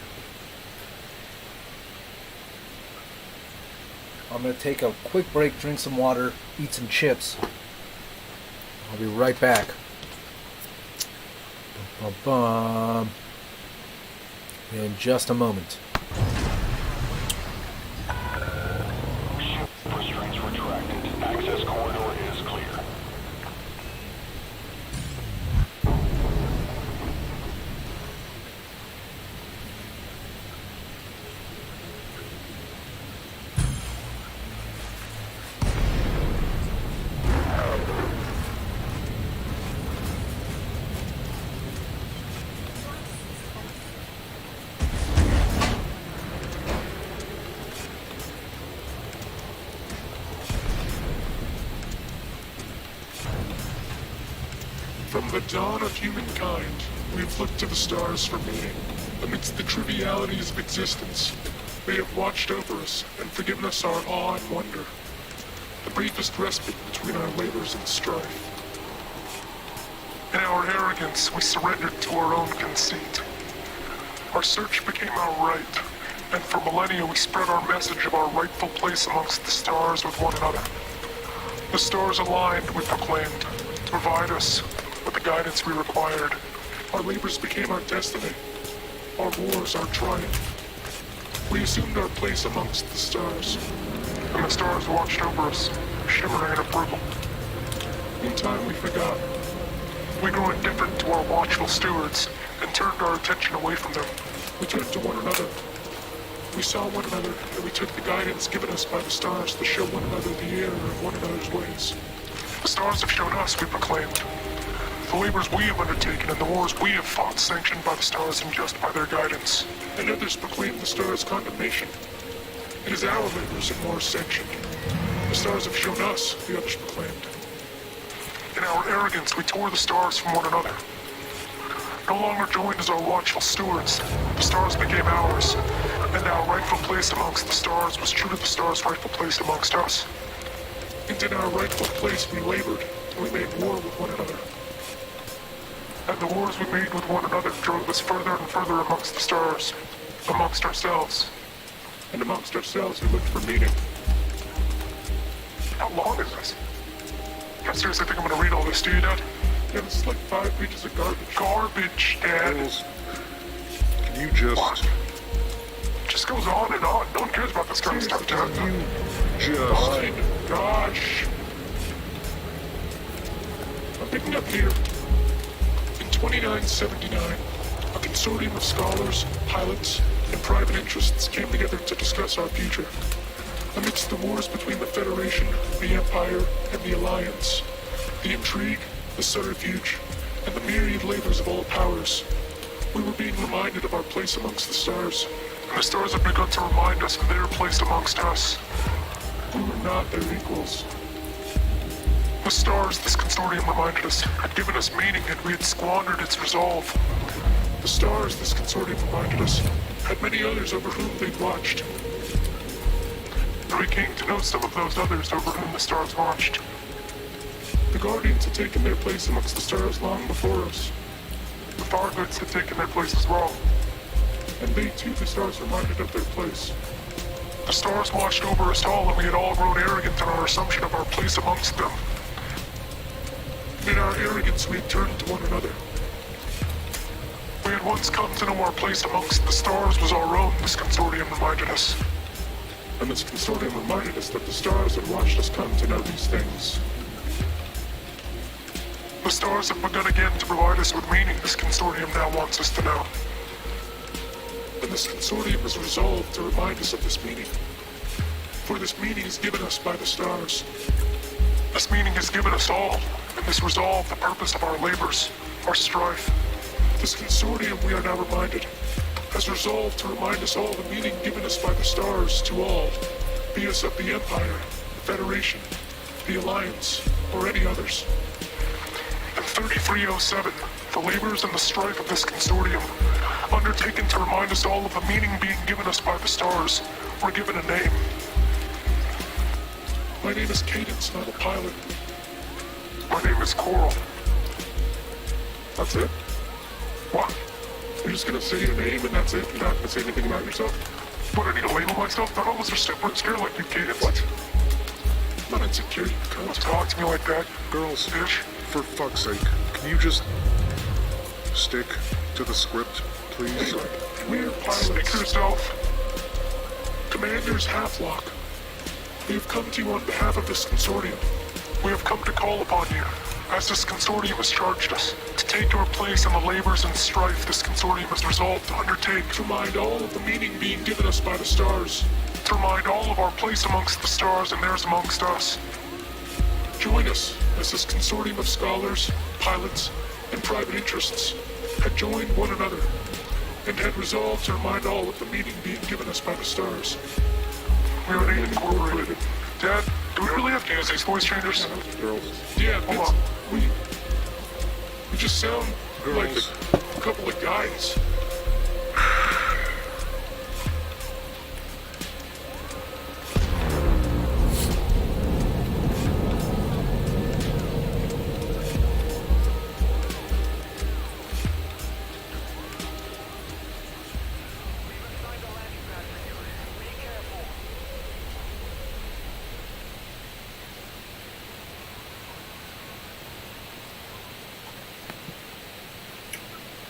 I'm going to take a quick break, drink some water, eat some chips. I'll be right back. In just a moment. Restraints retracted. Access corridor is clear. From the dawn of humankind, we have looked to the stars for meaning. Amidst the trivialities of existence, they have watched over us and forgiven us our awe and wonder. The briefest respite between our labors and strife. In our arrogance, we surrendered to our own conceit. Our search became our right, and for millennia we spread our message of our rightful place amongst the stars with one another. The stars aligned, we proclaimed, to provide us with the guidance we required. Our labors became our destiny, our wars our triumph. We assumed our place amongst the stars, and the stars watched over us, shimmering in approval. In time we forgot. We grew indifferent to our watchful stewards, and turned our attention away from them. We turned to one another. We saw one another, and we took the guidance given us by the stars to show one another the error of one another's ways. The stars have shown us, we proclaimed. The labors we have undertaken and the wars we have fought sanctioned by the stars and just by their guidance. And others proclaim the stars' condemnation. It is our labors and wars sanctioned. The stars have shown us, the others proclaimed. In our arrogance, we tore the stars from one another. No longer joined as our watchful stewards, the stars became ours, and our rightful place amongst the stars was true to the stars' rightful place amongst us. And in our rightful place we labored, and we made war with one another. And the wars we made with one another drove us further and further amongst the stars, amongst ourselves. And amongst ourselves we looked for meaning. How long is this? I seriously think I'm gonna read all this, do you, Dad? Yeah, this is like 5 pages of garbage. Garbage, Dad! Jules, can you just... What? It just goes on and on. No one cares about this kind of stuff, Dad. You just... Fine. Gosh. I'm picking up here. In 2979, a consortium of scholars, pilots, and private interests came together to discuss our future. Amidst the wars between the Federation, the Empire, and the Alliance, the intrigue, the subterfuge, and the myriad labors of all powers, we were being reminded of our place amongst the stars, and the stars have begun to remind us of their place amongst us. We were not their equals. The stars, this consortium reminded us, had given us meaning and we had squandered its resolve. The stars, this consortium reminded us, had many others over whom they'd watched. And we came to know some of those others over whom the stars watched. The Guardians had taken their place amongst the stars long before us. The Fargoods had taken their place as well. And they too, the stars, reminded of their place. The stars watched over us all, and we had all grown arrogant in our assumption of our place amongst them. In our arrogance, we had turned to one another. We had once come to know our place amongst the stars was our own. The this consortium reminded us. And this consortium reminded us that the stars had watched us come to know these things. The stars have begun again to provide us with meaning this consortium now wants us to know. And this consortium is resolved to remind us of this meaning. For this meaning is given us by the stars. This meaning is given us all, and this resolve the purpose of our labors, our strife. This consortium, we are now reminded, has resolved to remind us all the meaning given us by the stars to all, be us of the Empire, the Federation, the Alliance, or any others. In 3307, the labors and the strife of this consortium, undertaken to remind us all of the meaning being given us by the stars, were given a name. My name is Cadence, and I'm a pilot. My name is Coral. That's it? What? You're just gonna say your name and that's it? You're not gonna say anything about yourself? What, I need to label myself? None of us are super insecure like you, Cadence. What? I'm not insecure, you can't talk to me like that. Girls, Bitch. for fuck's sake, can you just stick to the script, please? We're pilots. Speak for yourself. Commanders Half-Lock. We have come to you on behalf of this consortium. We have come to call upon you, as this consortium has charged us, to take your place in the labors and strife this consortium has resolved to undertake, to remind all of the meaning being given us by the stars, to remind all of our place amongst the stars and theirs amongst us. Join us, as this consortium of scholars, pilots, and private interests had joined one another, and had resolved to remind all of the meaning being given us by the stars. We are Nain Incorporated. Dad, do we really have to use these voice changers? Girls. Yeah, hold on. We just sound like Girls. a couple of guys.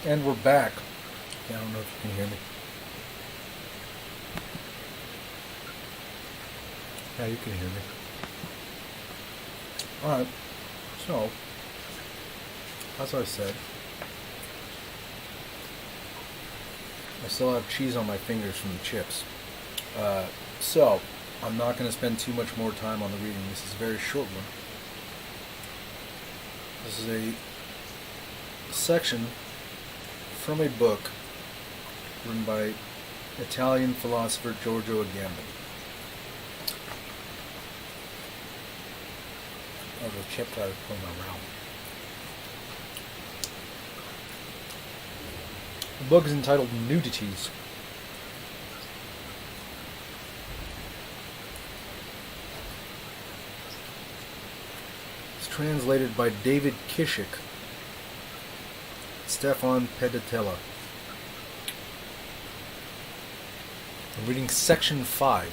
And we're back. I don't know if you can hear me. Yeah, you can hear me. Alright, so, as I said, I still have cheese on my fingers from the chips. So, I'm not going to spend too much more time on the reading. This is a very short one. This is a section from a book written by Italian philosopher Giorgio Agamben. Oh, the chip try to pull my mouth. The book is entitled Nudities. It's translated by David Kishik, Stefan Peditella. I'm reading section 5,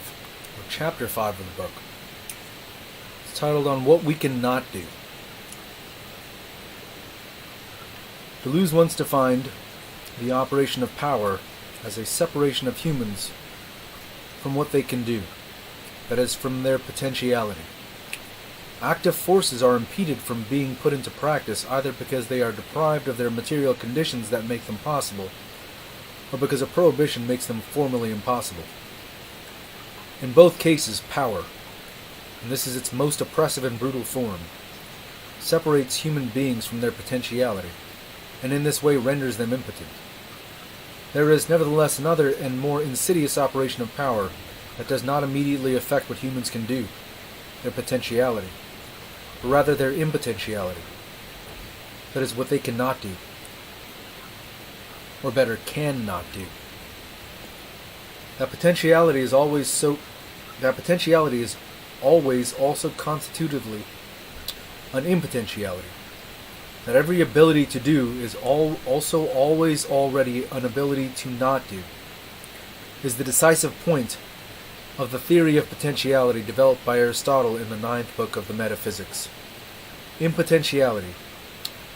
or chapter 5 of the book. It's titled On What We Cannot Do. Deleuze once defined the operation of power as a separation of humans from what they can do, that is, from their potentiality. Active forces are impeded from being put into practice either because they are deprived of their material conditions that make them possible, or because a prohibition makes them formally impossible. In both cases, power, and this is its most oppressive and brutal form, separates human beings from their potentiality, and in this way renders them impotent. There is nevertheless another and more insidious operation of power that does not immediately affect what humans can do, their potentiality, but rather their impotentiality. That is what they cannot do, or better, cannot do. That potentiality is always also constitutively an impotentiality. That every ability to do is also always already an ability to not do, is the decisive point of the theory of potentiality developed by Aristotle in the 9th book of the Metaphysics. Impotentiality,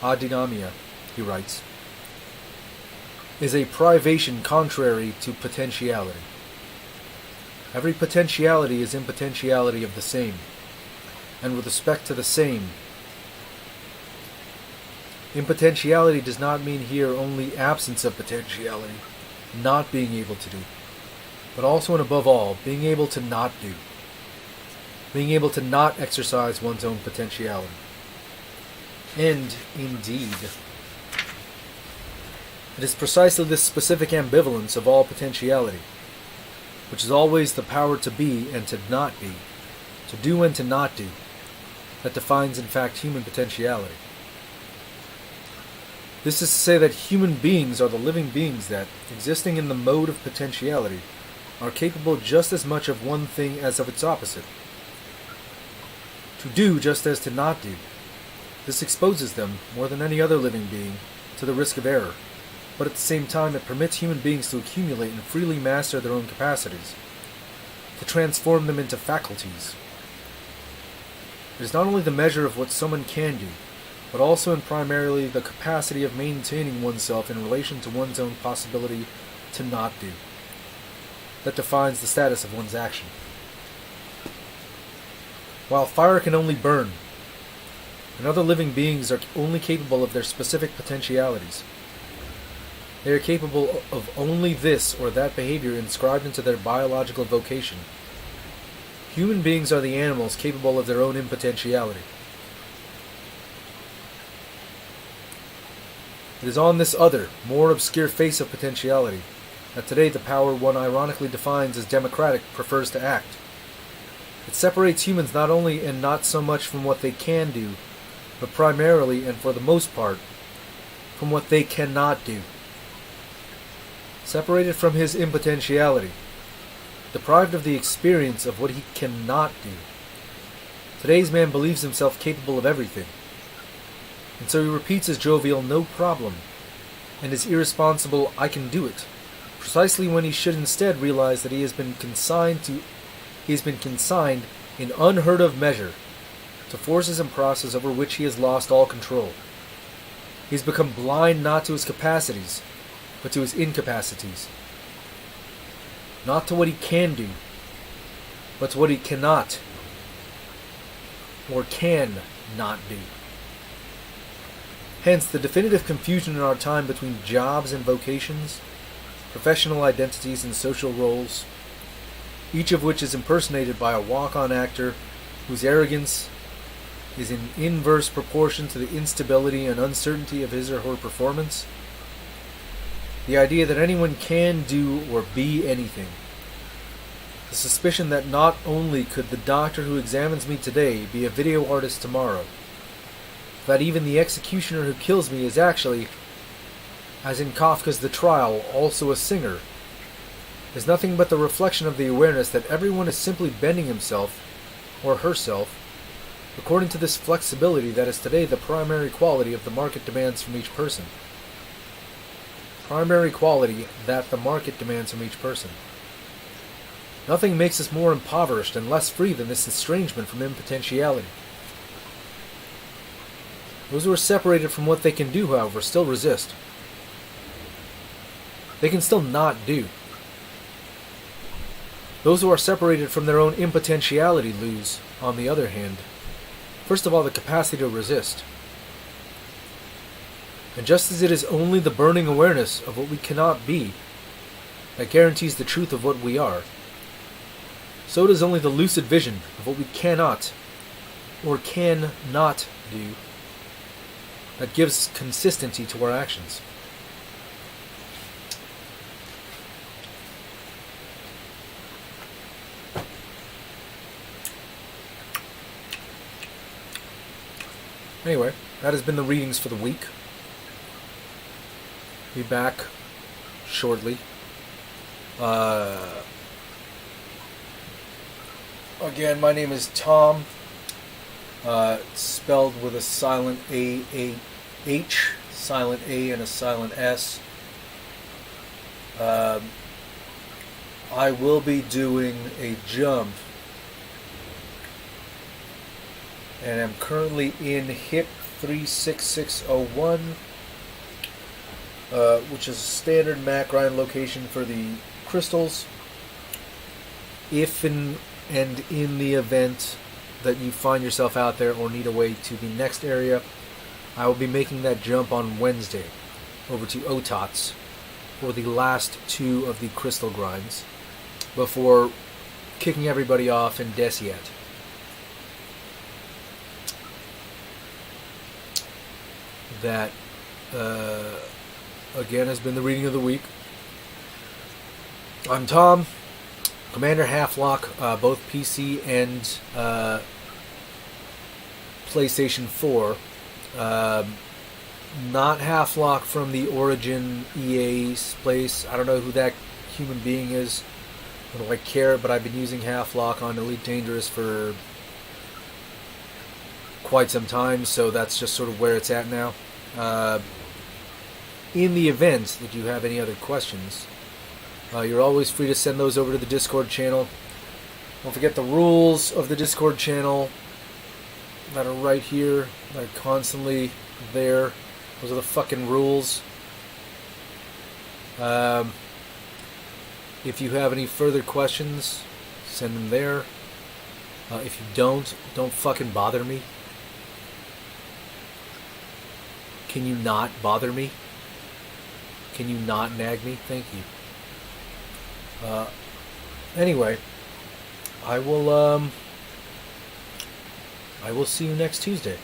adynamia, he writes, is a privation contrary to potentiality. Every potentiality is impotentiality of the same, and with respect to the same, impotentiality does not mean here only absence of potentiality, not being able to do, but also and above all, being able to not do, being able to not exercise one's own potentiality. And, indeed, it is precisely this specific ambivalence of all potentiality, which is always the power to be and to not be, to do and to not do, that defines in fact human potentiality. This is to say that human beings are the living beings that, existing in the mode of potentiality, are capable just as much of one thing as of its opposite. To do just as to not do. This exposes them, more than any other living being, to the risk of error, but at the same time it permits human beings to accumulate and freely master their own capacities, to transform them into faculties. It is not only the measure of what someone can do, but also and primarily the capacity of maintaining oneself in relation to one's own possibility to not do, that defines the status of one's action. While fire can only burn, and other living beings are only capable of their specific potentialities, they are capable of only this or that behavior inscribed into their biological vocation. Human beings are the animals capable of their own impotentiality. It is on this other, more obscure face of potentiality that today the power one ironically defines as democratic prefers to act. It separates humans not only and not so much from what they can do, but primarily and for the most part from what they cannot do. Separated from his impotentiality, deprived of the experience of what he cannot do. Today's man believes himself capable of everything, and so he repeats his jovial "no problem" and his irresponsible "I can do it," precisely when he should instead realize that he has been consigned in unheard of measure to forces and processes over which he has lost all control. He has become blind not to his capacities, but to his incapacities. Not to what he can do, but to what he cannot, or can not do. Hence, the definitive confusion in our time between jobs and vocations, professional identities and social roles, each of which is impersonated by a walk-on actor whose arrogance is in inverse proportion to the instability and uncertainty of his or her performance. The idea that anyone can do or be anything. The suspicion that not only could the doctor who examines me today be a video artist tomorrow, that even the executioner who kills me is actually, as in Kafka's The Trial, also a singer, is nothing but the reflection of the awareness that everyone is simply bending himself, or herself, according to this flexibility that is today the primary quality of the market demands from each person. Primary quality that the market demands from each person. Nothing makes us more impoverished and less free than this estrangement from impotentiality. Those who are separated from what they can do, however, still resist. They can still not do. Those who are separated from their own impotentiality lose, on the other hand, first of all, the capacity to resist. And just as it is only the burning awareness of what we cannot be that guarantees the truth of what we are, so does only the lucid vision of what we cannot or can not do that gives consistency to our actions. Anyway, that has been the readings for the week. Be back shortly. Again, my name is Tom. Spelled with a silent A-H, silent A and a silent S. I will be doing a jump. And I'm currently in HIP 36601. which is a standard MAC grind location for the crystals. If and in the event that you find yourself out there or need a way to the next area, I will be making that jump on Wednesday over to Otots for the last 2 of the crystal grinds before kicking everybody off in Desiat. That, again, has been the reading of the week. I'm Tom, Commander Half-Lock, both PC and PlayStation 4. Not Half-Lock from the Origin EA's place. I don't know who that human being is. I don't like care, but I've been using Half-Lock on Elite Dangerous for quite some time, so that's just sort of where it's at now. In the event that you have any other questions, you're always free to send those over to the Discord channel. Don't forget the rules of the Discord channel that are right here. They're constantly there. Those are the fucking rules. If you have any further questions, send them there. If you don't fucking bother me. Can you not bother me? Can you not nag me? Thank you. Anyway, I will see you next Tuesday.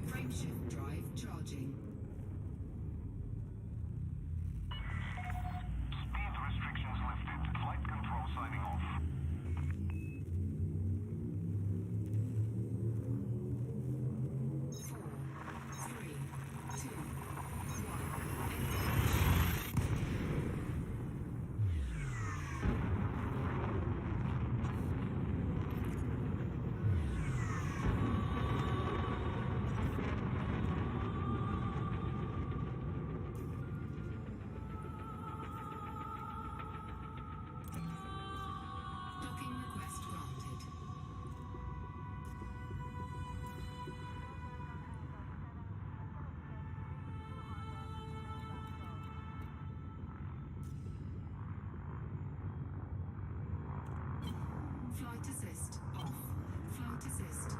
Frameshift drive charging. Speed restrictions lifted. Flight control signing off. Docking request granted. Flight assist off. Flight assist on.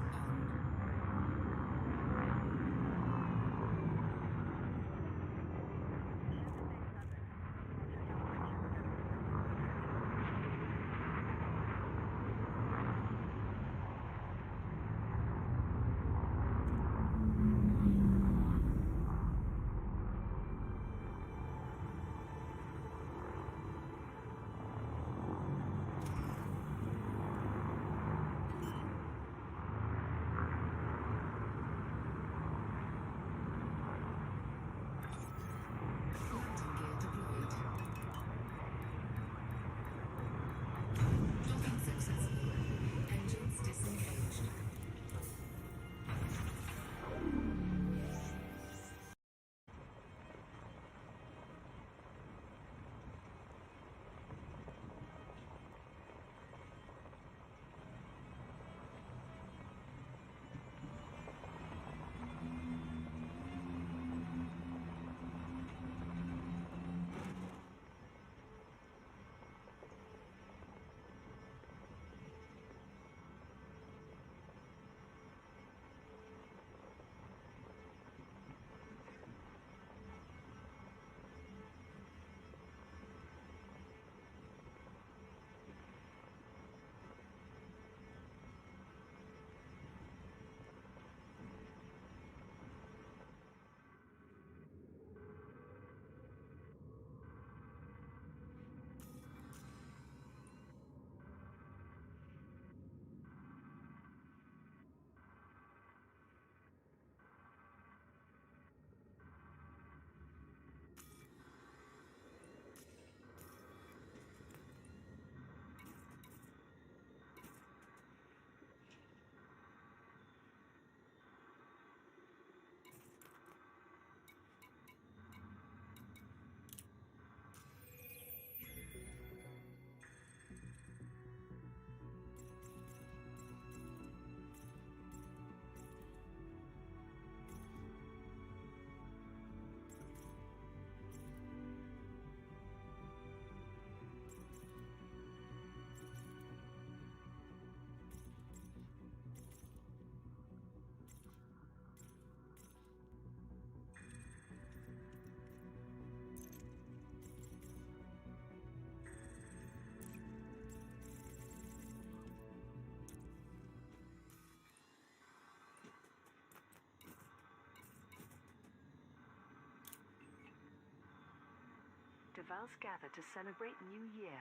Devals gather to celebrate New Year.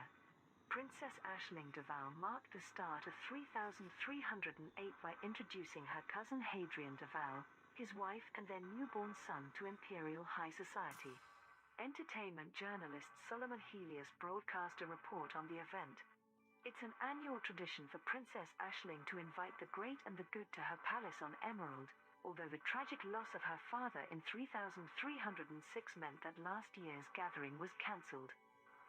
Princess Aisling Deval marked the start of 3308 by introducing her cousin Hadrian Deval, his wife and their newborn son to Imperial High Society. Entertainment journalist Solomon Helios broadcast a report on the event. It's an annual tradition for Princess Aisling to invite the great and the good to her palace on Emerald, although the tragic loss of her father in 3306 meant that last year's gathering was cancelled.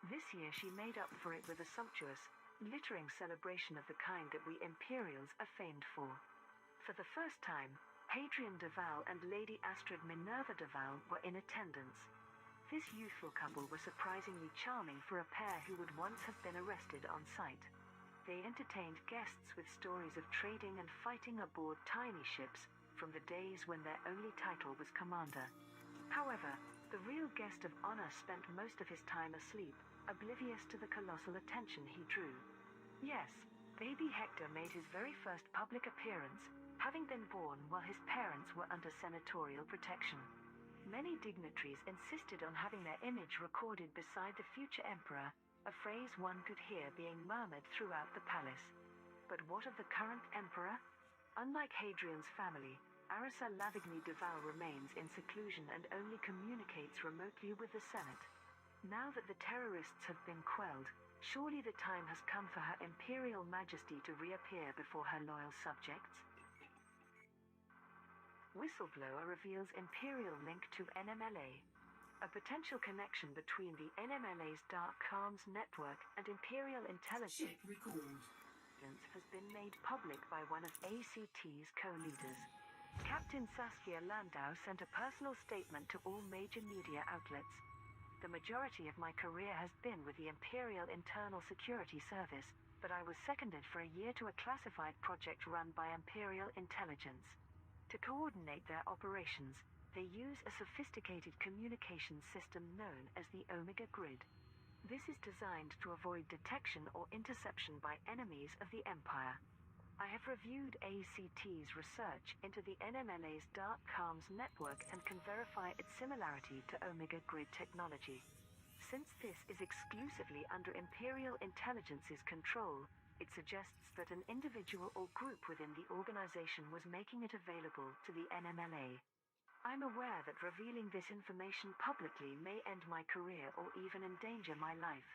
This year she made up for it with a sumptuous, glittering celebration of the kind that we Imperials are famed for. For the first time, Hadrian Deval and Lady Astrid Minerva Deval were in attendance. This youthful couple were surprisingly charming for a pair who would once have been arrested on sight. They entertained guests with stories of trading and fighting aboard tiny ships, from the days when their only title was commander. However, the real guest of honor spent most of his time asleep, oblivious to the colossal attention he drew. Yes, baby Hector made his very first public appearance, having been born while his parents were under senatorial protection. Many dignitaries insisted on having their image recorded beside the future emperor, a phrase one could hear being murmured throughout the palace. But what of the current emperor? Unlike Hadrian's family, Arisa Lavigny Deval remains in seclusion and only communicates remotely with the Senate. Now that the terrorists have been quelled, surely the time has come for Her Imperial Majesty to reappear before her loyal subjects? Whistleblower reveals Imperial link to NMLA. A potential connection between the NMLA's dark comms network and Imperial intelligence Ship recalled. has been made public by one of ACT's co-leaders. Captain Saskia Landau sent a personal statement to all major media outlets. The majority of my career has been with the Imperial Internal Security Service, but I was seconded for a year to a classified project run by Imperial Intelligence. To coordinate their operations, they use a sophisticated communication system known as the Omega Grid. This is designed to avoid detection or interception by enemies of the Empire. I have reviewed ACT's research into the NMLA's dark comms network and can verify its similarity to Omega Grid technology. Since this is exclusively under Imperial Intelligence's control, it suggests that an individual or group within the organization was making it available to the NMLA. I'm aware that revealing this information publicly may end my career or even endanger my life.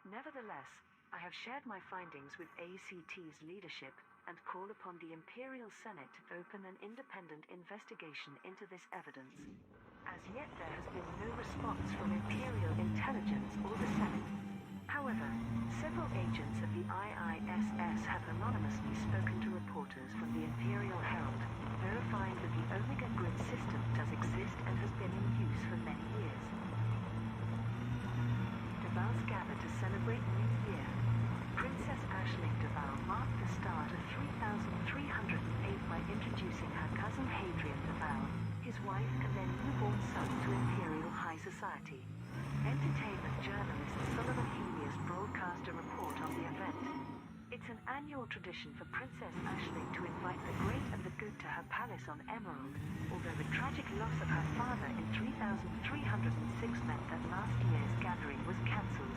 Nevertheless, I have shared my findings with ACT's leadership and call upon the Imperial Senate to open an independent investigation into this evidence. As yet there has been no response from Imperial Intelligence or the Senate. However, several agents of the IISS have anonymously spoken to reporters from the Imperial Herald, verifying that the Omega Grid system does exist and has been in use for many years. Devals gather to celebrate New Year. Princess Aisling Deval marked the start of 3308 by introducing her cousin Hadrian Deval, his wife and their newborn son to Imperial High Society. Entertainment journalist Solomon Helios broadcast a report on the event. It's an annual tradition for Princess Aisling to invite the great and the good to her palace on Emerald, although the tragic loss of her father in 3306 meant that last year's gathering was cancelled.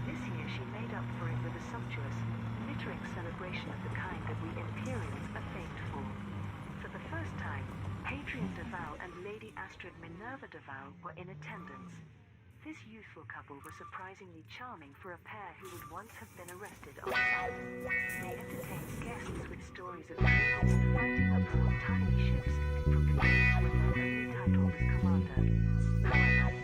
This year she made up for it with a sumptuous, glittering celebration of the kind that we Imperials are famed for. For the first time, Hadrian Deval and Lady Astrid Minerva Deval were in attendance. This youthful couple were surprisingly charming for a pair who would once have been arrested on sight. They entertained guests with stories of trading and fighting aboard tiny ships, from the days when their only title was commander. However,